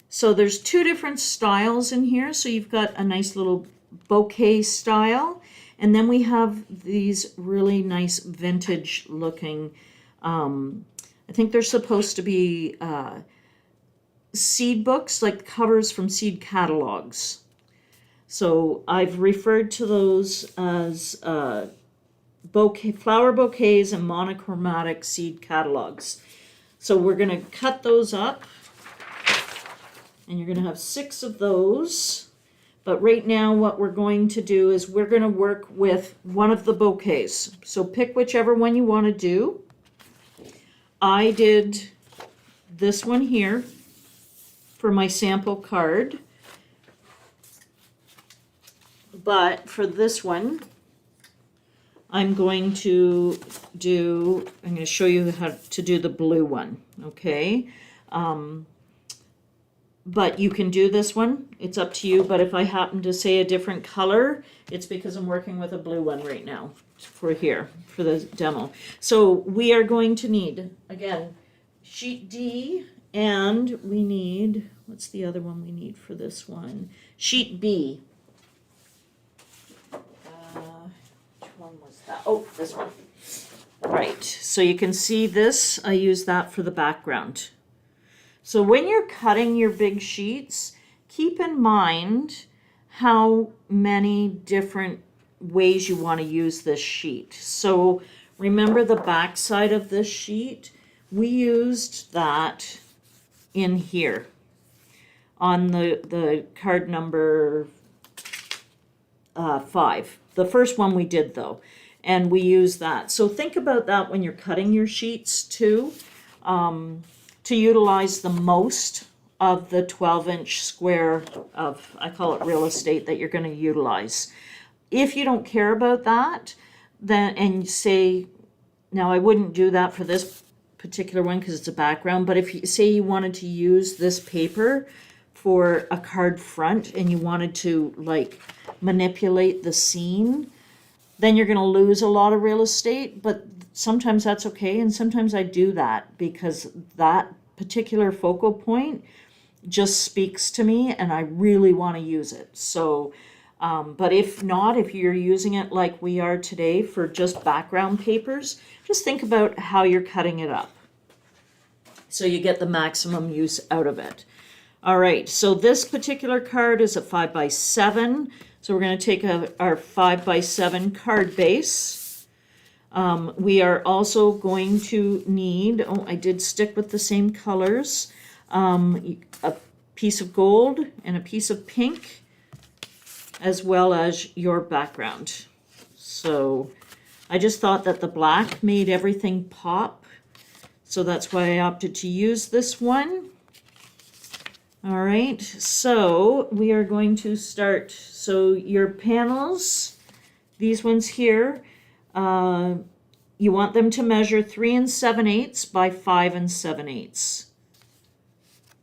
So there's 2 different styles in here. So you've got a nice little bouquet style, and then we have these really nice vintage looking, I think they're supposed to be seed books, like covers from seed catalogs. So I've referred to those as flower bouquets and monochromatic seed catalogs. So we're going to cut those up, and you're going to have 6 of those. But right now what we're going to do is we're going to work with one of the bouquets. So pick whichever one you want to do. I did this one here for my sample card. But for this one, I'm going to show you how to do the blue one, okay? But you can do this one, it's up to you, but if I happen to say a different color, it's because I'm working with a blue one right now for the demo. So we are going to need, again, sheet D, and we need, what's the other one we need for this one? Sheet B. Which one was that? Oh, this one. Right, so you can see this, I use that for the background. So when you're cutting your big sheets, keep in mind how many different ways you want to use this sheet. So remember the back side of this sheet? We used that in here on the card number 5. The first one we did though, and we used that. So think about that when you're cutting your sheets too. To utilize the most of the 12-inch square of, I call it real estate, that you're going to utilize. If you don't care about that, then, and you say, now I wouldn't do that for this particular one because it's a background, but if you say you wanted to use this paper for a card front and you wanted to like manipulate the scene, then you're going to lose a lot of real estate, but sometimes that's okay, and sometimes I do that because that particular focal point just speaks to me and I really want to use it. So, but if not, if you're using it like we are today for just background papers, just think about how you're cutting it up so you get the maximum use out of it. All right, so this particular card is a 5x7. So we're going to take our 5x7 card base. We are also going to need, oh, I did stick with the same colors, a piece of gold and a piece of pink, as well as your background. So I just thought that the black made everything pop. So that's why I opted to use this one. All right, so we are going to start. So your panels, these ones here, you want them to measure 3 7/8 by 5 7/8.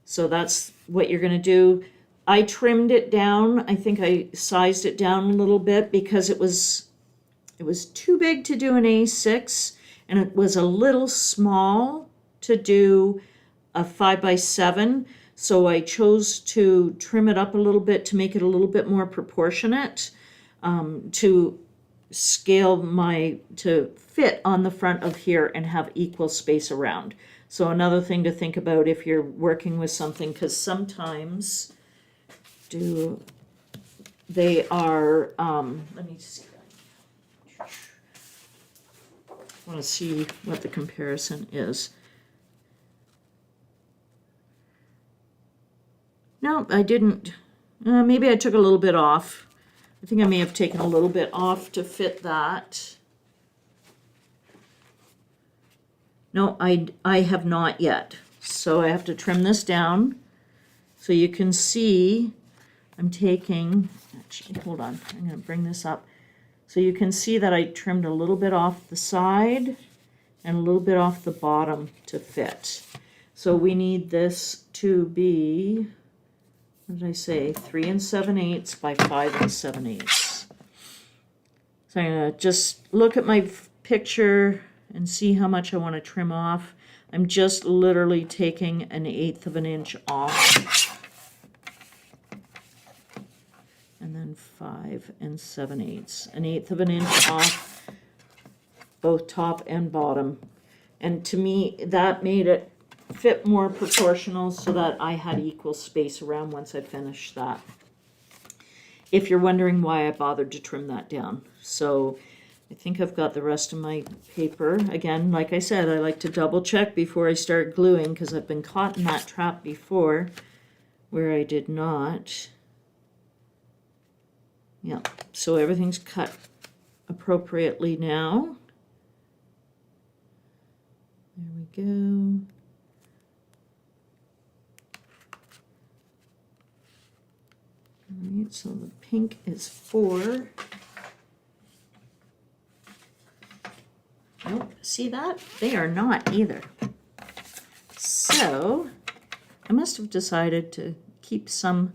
So that's what you're going to do. I trimmed it down. I think I sized it down a little bit because it was too big to do an A6, and it was a little small to do a 5x7. So I chose to trim it up a little bit to make it a little bit more proportionate, to scale to fit on the front of here and have equal space around. So another thing to think about if you're working with something, because sometimes they are, let me see. I want to see what the comparison is. No, I didn't. Maybe I took a little bit off. I think I may have taken a little bit off to fit that. No, I have not yet. So I have to trim this down. So you can see I'm taking, actually, hold on, I'm going to bring this up. So you can see that I trimmed a little bit off the side and a little bit off the bottom to fit. So we need this to be, what did I say, 3 7/8 by 5 7/8. So I'm going to just look at my picture and see how much I want to trim off. I'm just literally taking 1/8 of an inch off. And then 5 7/8. 1/8 of an inch off both top and bottom. And to me, that made it fit more proportional so that I had equal space around once I finished that. If you're wondering why I bothered to trim that down. So I think I've got the rest of my paper. Again, like I said, I like to double check before I start gluing because I've been caught in that trap before where I did not. Yeah, so everything's cut appropriately now. There we go. All right, so the pink is 4. Nope, see that? They are not either. So I must have decided to keep some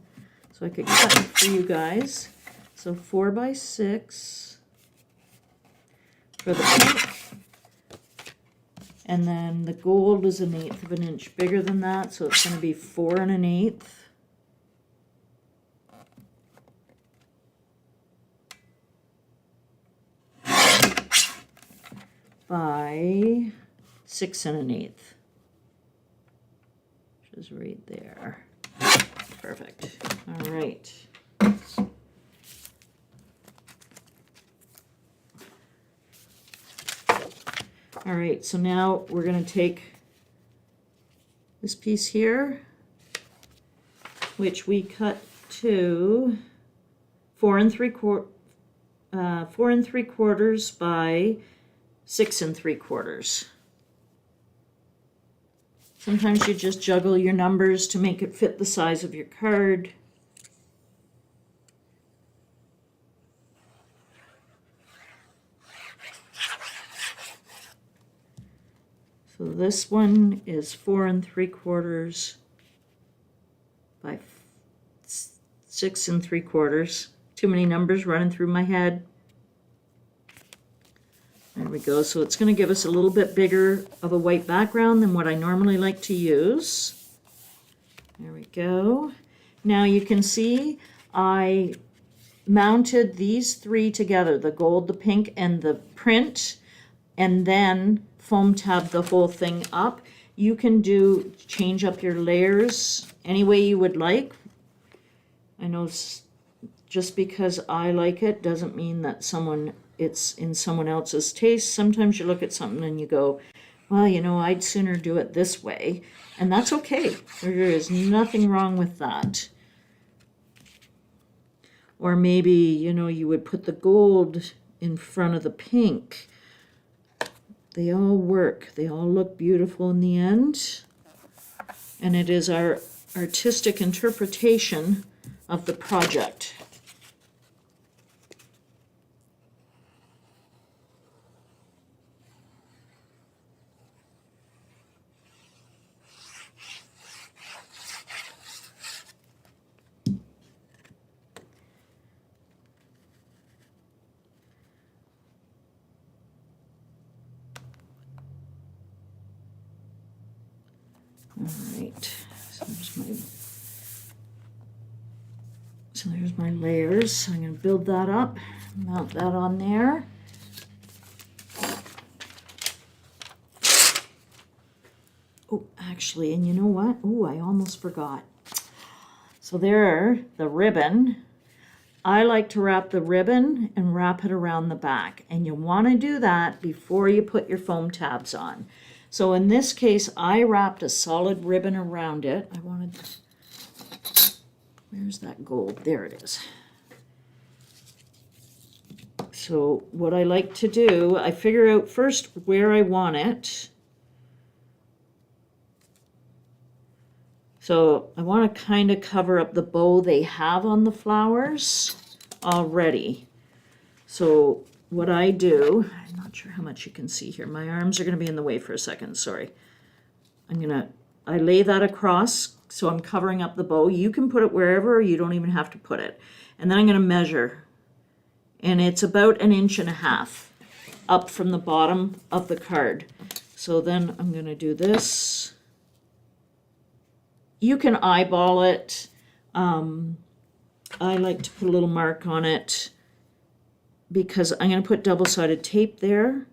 so I could cut it for you guys. So 4 by 6 for the pink. And then the gold is 1/8 of an inch bigger than that, so it's going to be 4 1/8. By 6 1/8, which is right there. Perfect. All right. All right, so now we're going to take this piece here, which we cut to 4 3/4 by 6 3/4. Sometimes you just juggle your numbers to make it fit the size of your card. So this one is 4 3/4 by 6 3/4. Too many numbers running through my head. There we go. So it's going to give us a little bit bigger of a white background than what I normally like to use. There we go. Now you can see I mounted these 3 together, the gold, the pink, and the print, and then foam tab the whole thing up. You can change up your layers any way you would like. I know just because I like it doesn't mean that it's in someone else's taste. Sometimes you look at something and you go, well, you know, I'd sooner do it this way. And that's okay. There is nothing wrong with that. Or maybe, you know, you would put the gold in front of the pink. They all work. They all look beautiful in the end. And it is our artistic interpretation of the project. All right, so there's my layers. I'm going to build that up, mount that on there. Oh, actually, and you know what? Oh, I almost forgot. So there, the ribbon. I like to wrap the ribbon and wrap it around the back. And you want to do that before you put your foam tabs on. So in this case, I wrapped a solid ribbon around it. Where's that gold? There it is. So what I like to do, I figure out first where I want it. So I want to kind of cover up the bow they have on the flowers already. So what I do, I'm not sure how much you can see here. My arms are going to be in the way for a second, sorry. I lay that across, so I'm covering up the bow. You can put it wherever, or you don't even have to put it. And then I'm going to measure. And it's about 1.5 inches up from the bottom of the card. So then I'm going to do this. You can eyeball it. I like to put a little mark on it because I'm going to put double-sided tape there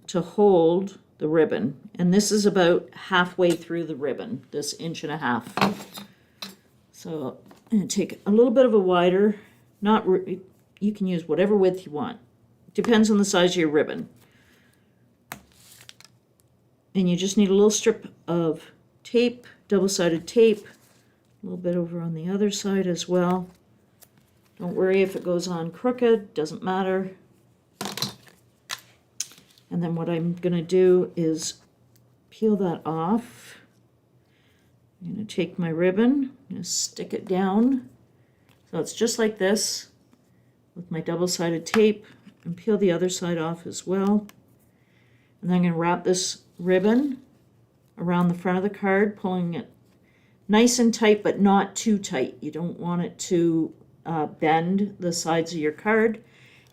to hold the ribbon. And this is about halfway through the ribbon, this 1.5 inches. So I'm going to take a little bit of a wider, you can use whatever width you want. Depends on the size of your ribbon. And you just need a little strip of tape, double-sided tape, a little bit over on the other side as well. Don't worry if it goes on crooked, doesn't matter. And then what I'm going to do is peel that off. I'm going to take my ribbon, I'm going to stick it down. So it's just like this with my double-sided tape, and peel the other side off as well. And then I'm going to wrap this ribbon around the front of the card, pulling it nice and tight, but not too tight. You don't want it to bend the sides of your card.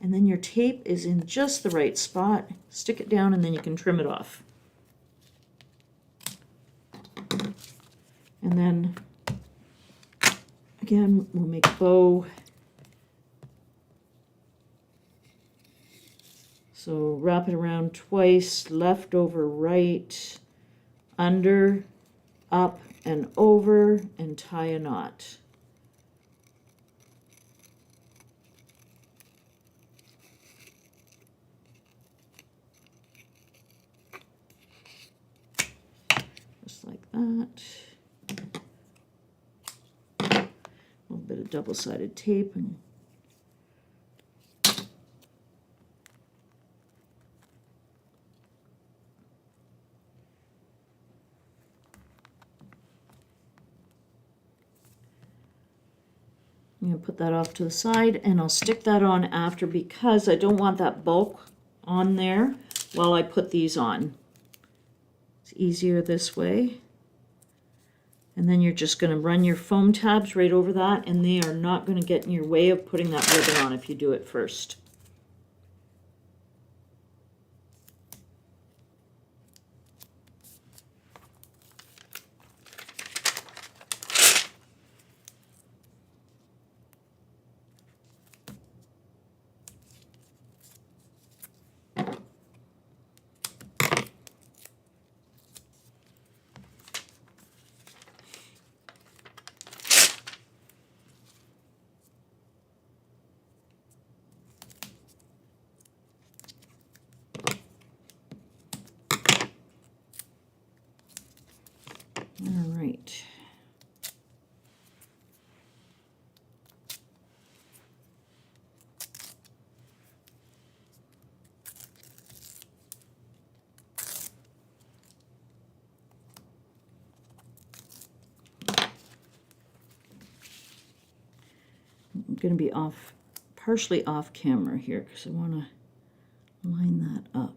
And then your tape is in just the right spot. Stick it down and then you can trim it off. And then, again, we'll make a bow. So wrap it around twice, left over right, under, up and over, and tie a knot. Just like that. A little bit of double-sided tape and I'm going to put that off to the side, and I'll stick that on after because I don't want that bulk on there while I put these on. It's easier this way. And then you're just going to run your foam tabs right over that, and they are not going to get in your way of putting that ribbon on if you do it first. All right. I'm going to be partially off camera here because I want to line that up.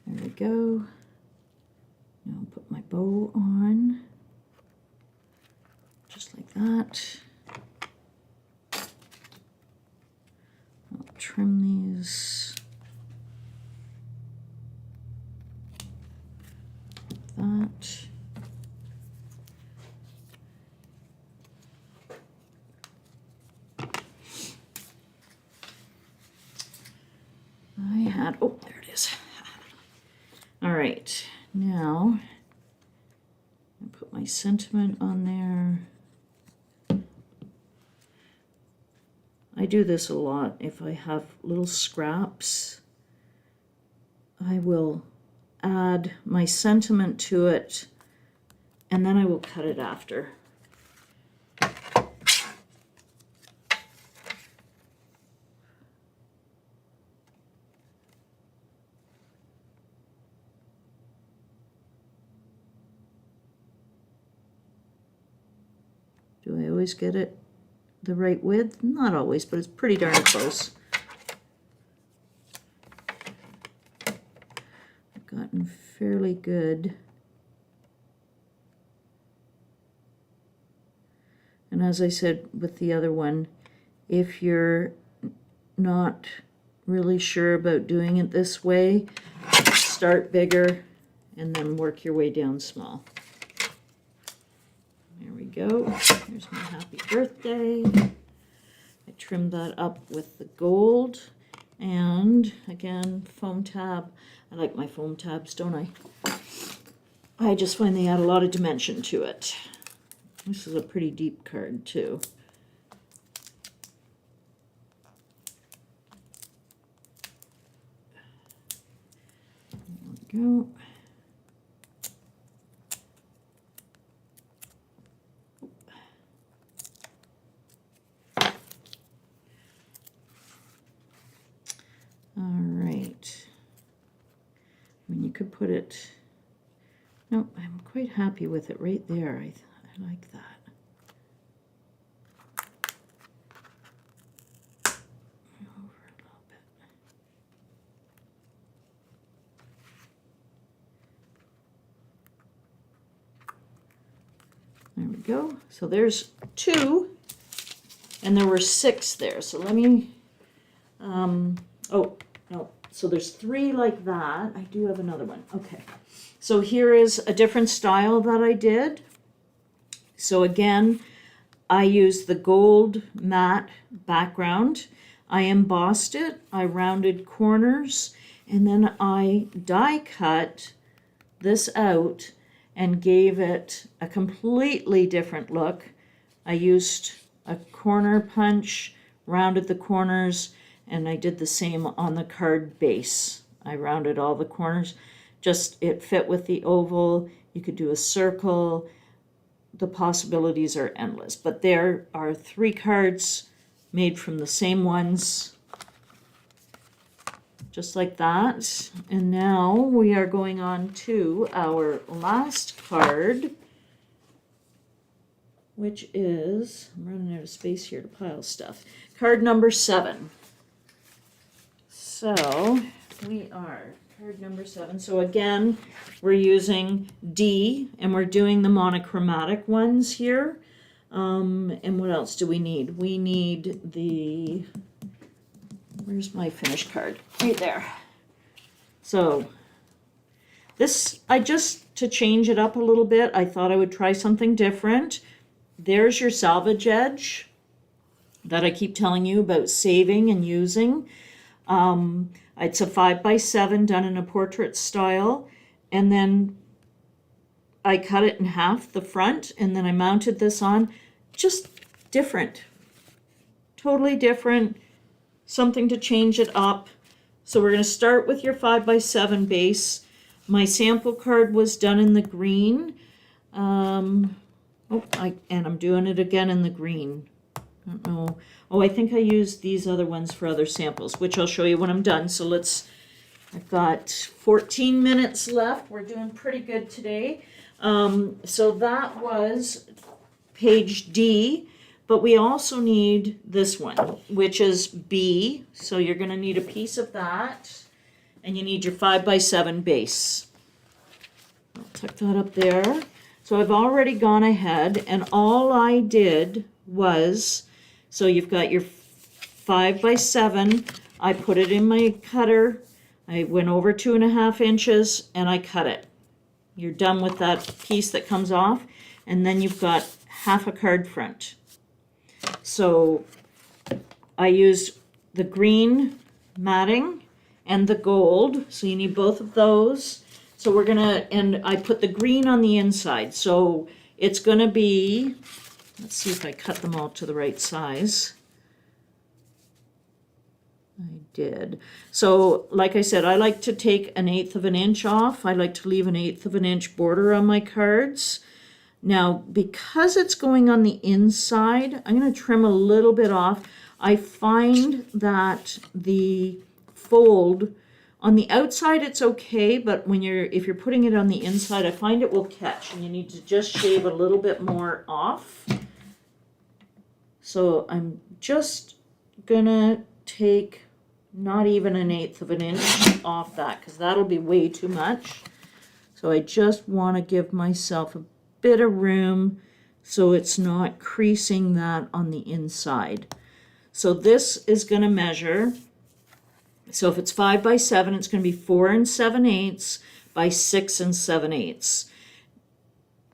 There we go. Now I'll put my bow on, just like that. I'll trim these. Like that. Oh, there it is. All right, now I put my sentiment on there. I do this a lot. If I have little scraps, I will add my sentiment to it, and then I will cut it after. Do I always get it the right width? Not always, but it's pretty darn close. I've gotten fairly good. And as I said with the other one, if you're not really sure about doing it this way, start bigger and then work your way down small. There we go. Here's my happy birthday. I trimmed that up with the gold. And again, foam tab. I like my foam tabs, don't I? I just find they add a lot of dimension to it. This is a pretty deep card too. There we go. All right. I mean, you could put it. No, I'm quite happy with it right there. I like that. Over a little bit. There we go. So there's 2, and there were 6 there. So let me. Oh no. So there's 3 like that. I do have another one. Okay. So here is a different style that I did. So again, I used the gold matte background. I embossed it, I rounded corners, and then I die cut this out and gave it a completely different look. I used a corner punch, rounded the corners, and I did the same on the card base. I rounded all the corners. Just it fit with the oval. You could do a circle. The possibilities are endless. But there are 3 cards made from the same ones, just like that. And now we are going on to our last card, which is, I'm running out of space here to pile stuff. Card number 7. So we are card number 7. So again, we're using D, and we're doing the monochromatic ones here. And what else do we need? We need the, where's my finished card? Right there. So this, to change it up a little bit, I thought I would try something different. There's your salvage edge that I keep telling you about saving and using. It's a 5x7 done in a portrait style, and then I cut it in half, the front, and then I mounted this on. Just different, totally different, something to change it up. So we're going to start with your 5x7 base. My sample card was done in the green. And I'm doing it again in the green. I don't know. Oh, I think I used these other ones for other samples, which I'll show you when I'm done. So I've got 14 minutes left. We're doing pretty good today. So that was page D, but we also need this one, which is B. So you're going to need a piece of that, and you need your 5x7 base. I'll tuck that up there. So I've already gone ahead, and all I did was, so you've got your 5x7. I put it in my cutter. I went over 2.5 inches, and I cut it. You're done with that piece that comes off, and then you've got half a card front. So I used the green matting and the gold, so you need both of those. So we're gonna, and I put the green on the inside, so it's gonna be, let's see if I cut them all to the right size. I did. So like I said, I like to take 1/8 of an inch off. I like to leave 1/8 of an inch border on my cards. Now, because it's going on the inside, I'm going to trim a little bit off. I find that the fold on the outside, it's okay, but if you're putting it on the inside, I find it will catch, and you need to just shave a little bit more off. So I'm just gonna take not even 1/8 of an inch off that, because that'll be way too much. So I just want to give myself a bit of room so it's not creasing that on the inside. So this is going to measure, so if it's 5x7, it's going to be 4 7/8 by 6 7/8.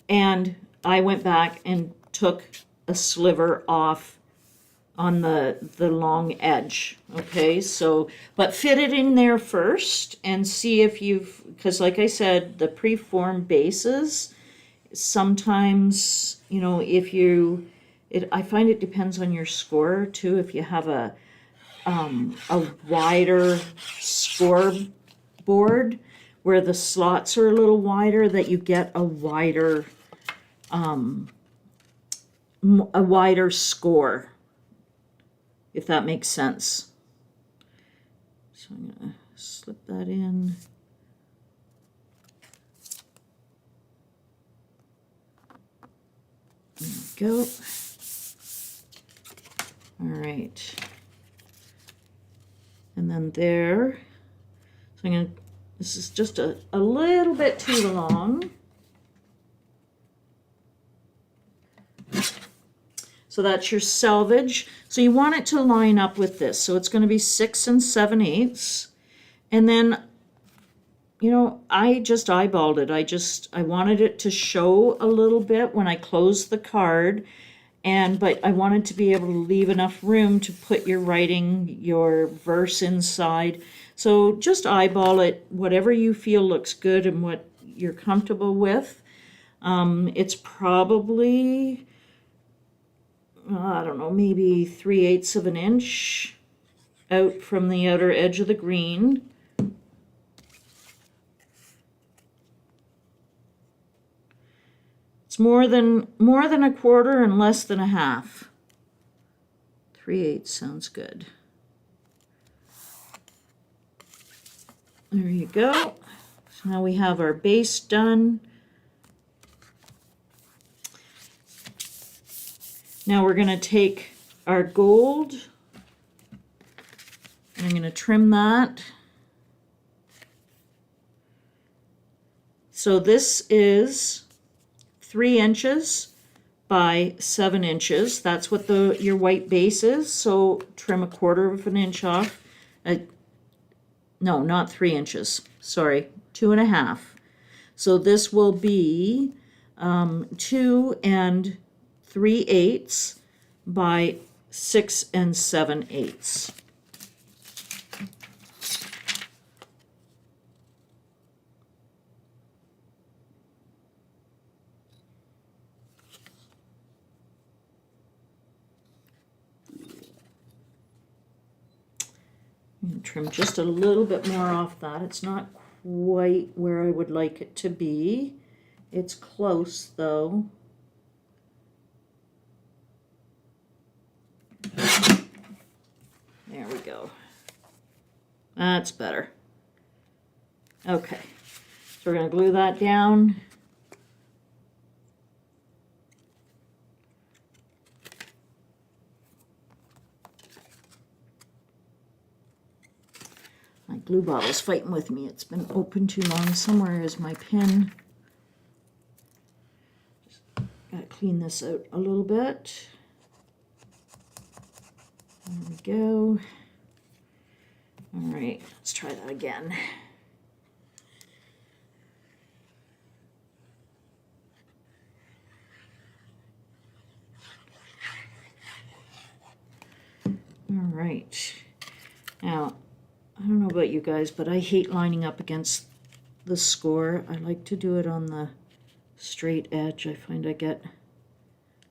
And I went back and took a sliver off on the long edge. Okay, so, but fit it in there first and see if because like I said, the preformed bases, Sometimes, you know, if I find it depends on your score too. If you have a wider scoreboard where the slots are a little wider, that you get a wider score, if that makes sense. So I'm gonna slip that in. There we go. All right. And then there. So I'm gonna, this is just a little bit too long. So that's your selvage. So you want it to line up with this. So it's going to be 6 7/8. And then, you know, I just eyeballed it. I wanted it to show a little bit when I closed the card. But I wanted to be able to leave enough room to put your writing, your verse inside. So just eyeball it, whatever you feel looks good and what you're comfortable with. It's probably, I don't know, maybe 3/8 of an inch out from the outer edge of the green. It's more than a quarter and less than a half. 3/8 sounds good. There you go. So now we have our base done. Now we're going to take our gold, and I'm going to trim that. So this is 3 inches by 7 inches. That's what your white base is. So trim 1/4 of an inch off. No, not 3 inches. Sorry, 2.5. So this will be 2 3/8 by 6 7/8. Trim just a little bit more off that. It's not quite where I would like it to be. It's close though. There we go. That's better. Okay, so we're going to glue that down. My glue bottle's fighting with me. It's been open too long. Somewhere is my pin. Just gotta clean this out a little bit. There we go. All right, let's try that again. All right. Now, I don't know about you guys, but I hate lining up against the score. I like to do it on the straight edge. I find I get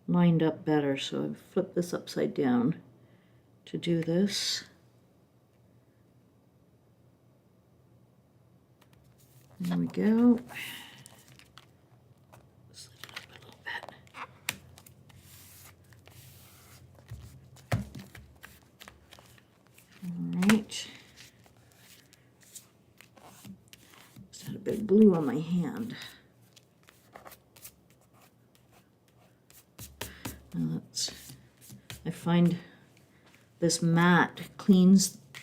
lined up better. So I flip this upside down to do this. There we go. Slip it up a little bit. All right. Just had a bit of glue on my hand. Now I find this matte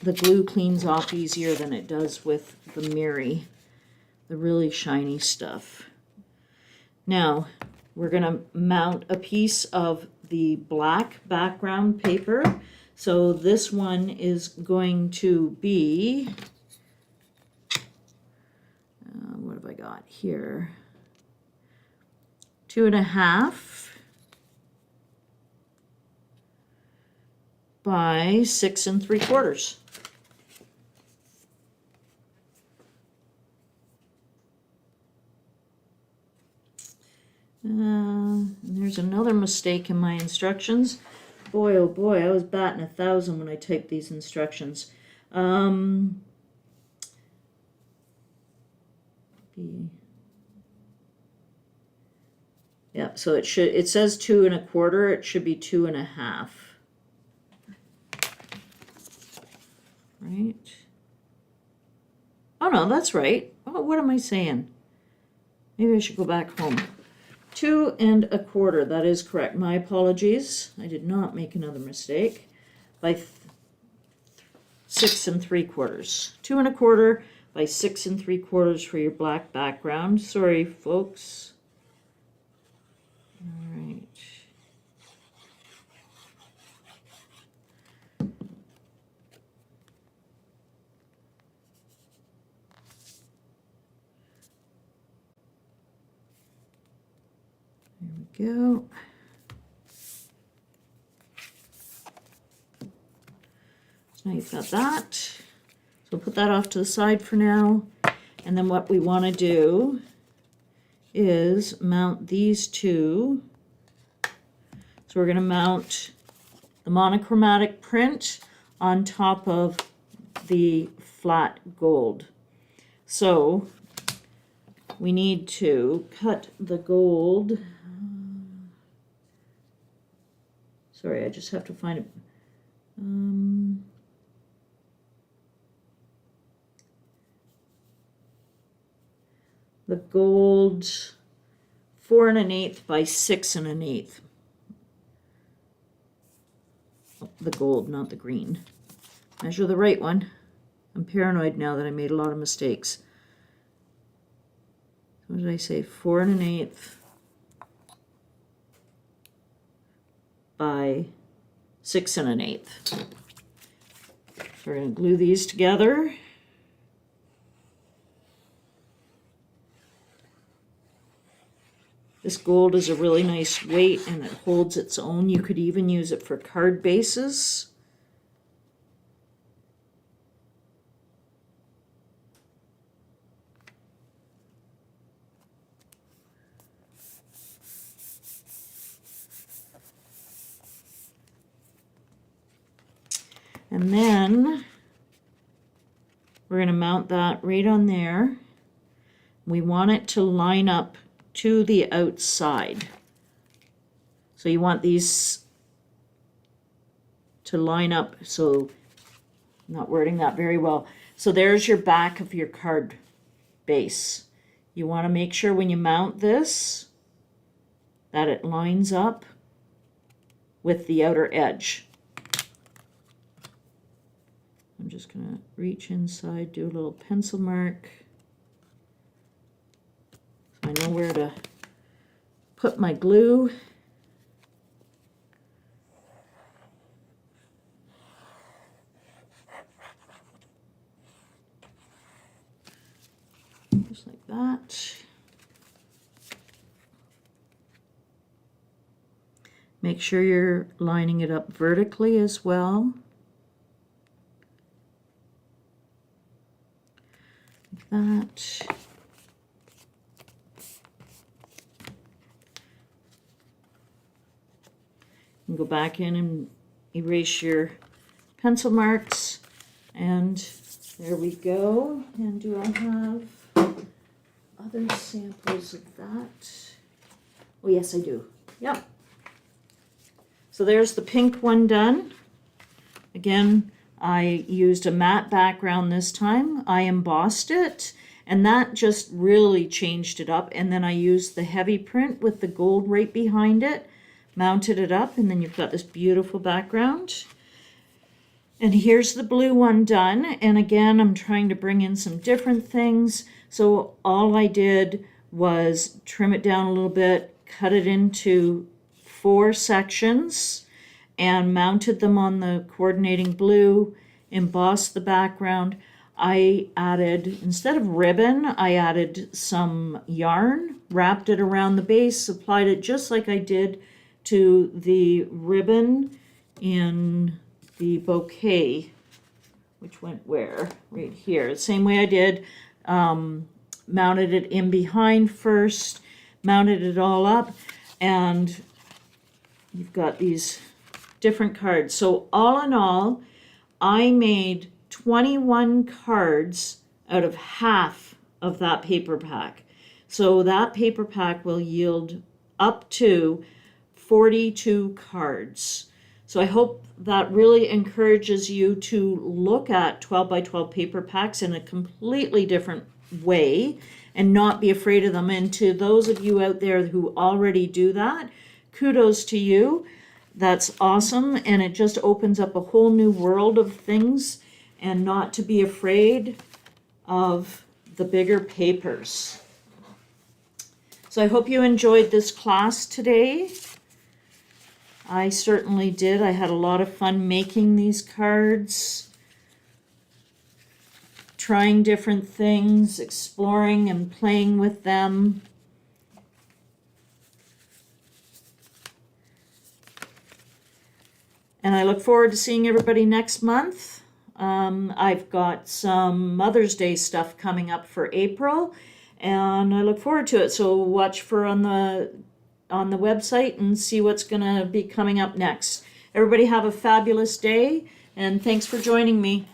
the glue cleans off easier than it does with the Miri, the really shiny stuff. Now we're going to mount a piece of the black background paper. So this one is going to be, what have I got here? 2.5 by 6 3/4. And there's another mistake in my instructions. Boy, oh boy, I was batting 1,000 when I typed these instructions. Yeah, so it says 2 1/4, it should be 2 1/2. Right? Oh no, that's right. Oh, what am I saying? Maybe I should go back home. 2 1/4, that is correct. My apologies. I did not make another mistake. By 6 3/4. 2 1/4 by 6 3/4 for your black background. Sorry, folks. All right. There we go. So now you've got that. So put that off to the side for now. And then what we want to do is mount these two. So we're going to mount the monochromatic print on top of the flat gold. So we need to cut the gold. Sorry, I just have to find it. The gold 4 1/8 by 6 1/8. Oh, the gold, not the green. Measure the right one. I'm paranoid now that I made a lot of mistakes. What did I say? 4 1/8 by 6 1/8. So we're going to glue these together. This gold is a really nice weight and it holds its own. You could even use it for card bases. And then we're going to mount that right on there. We want it to line up to the outside. So you want these to line up, so I'm not wording that very well. So there's your back of your card base. You want to make sure when you mount this that it lines up with the outer edge. I'm just going to reach inside, do a little pencil mark. I know where to put my glue. Just like that. Make sure you're lining it up vertically as well. Like that. And go back in and erase your pencil marks, and there we go. And do I have other samples of that? Oh yes, I do. Yep. So there's the pink one done. Again, I used a matte background this time. I embossed it, and that just really changed it up. And then I used the heavy print with the gold right behind it, mounted it up, and then you've got this beautiful background. And here's the blue one done. And again, I'm trying to bring in some different things. So all I did was trim it down a little bit, cut it into 4 sections, and mounted them on the coordinating blue, embossed the background. I added, instead of ribbon, I added some yarn, wrapped it around the base, applied it just like I did to the ribbon in the bouquet, which went where? Right here. The same way I did, mounted it in behind first, mounted it all up, and you've got these different cards. So all in all, I made 21 cards out of half of that paper pack. So that paper pack will yield up to 42 cards. So I hope that really encourages you to look at 12 by 12 paper packs in a completely different way and not be afraid of them. And to those of you out there who already do that, kudos to you. That's awesome, and it just opens up a whole new world of things, and not to be afraid of the bigger papers. So I hope you enjoyed this class today. I certainly did. I had a lot of fun making these cards, trying different things, exploring and playing with them. And I look forward to seeing everybody next month. I've got some Mother's Day stuff coming up for April, and I look forward to it. So watch for on the website and see what's going to be coming up next. Everybody have a fabulous day, and thanks for joining me.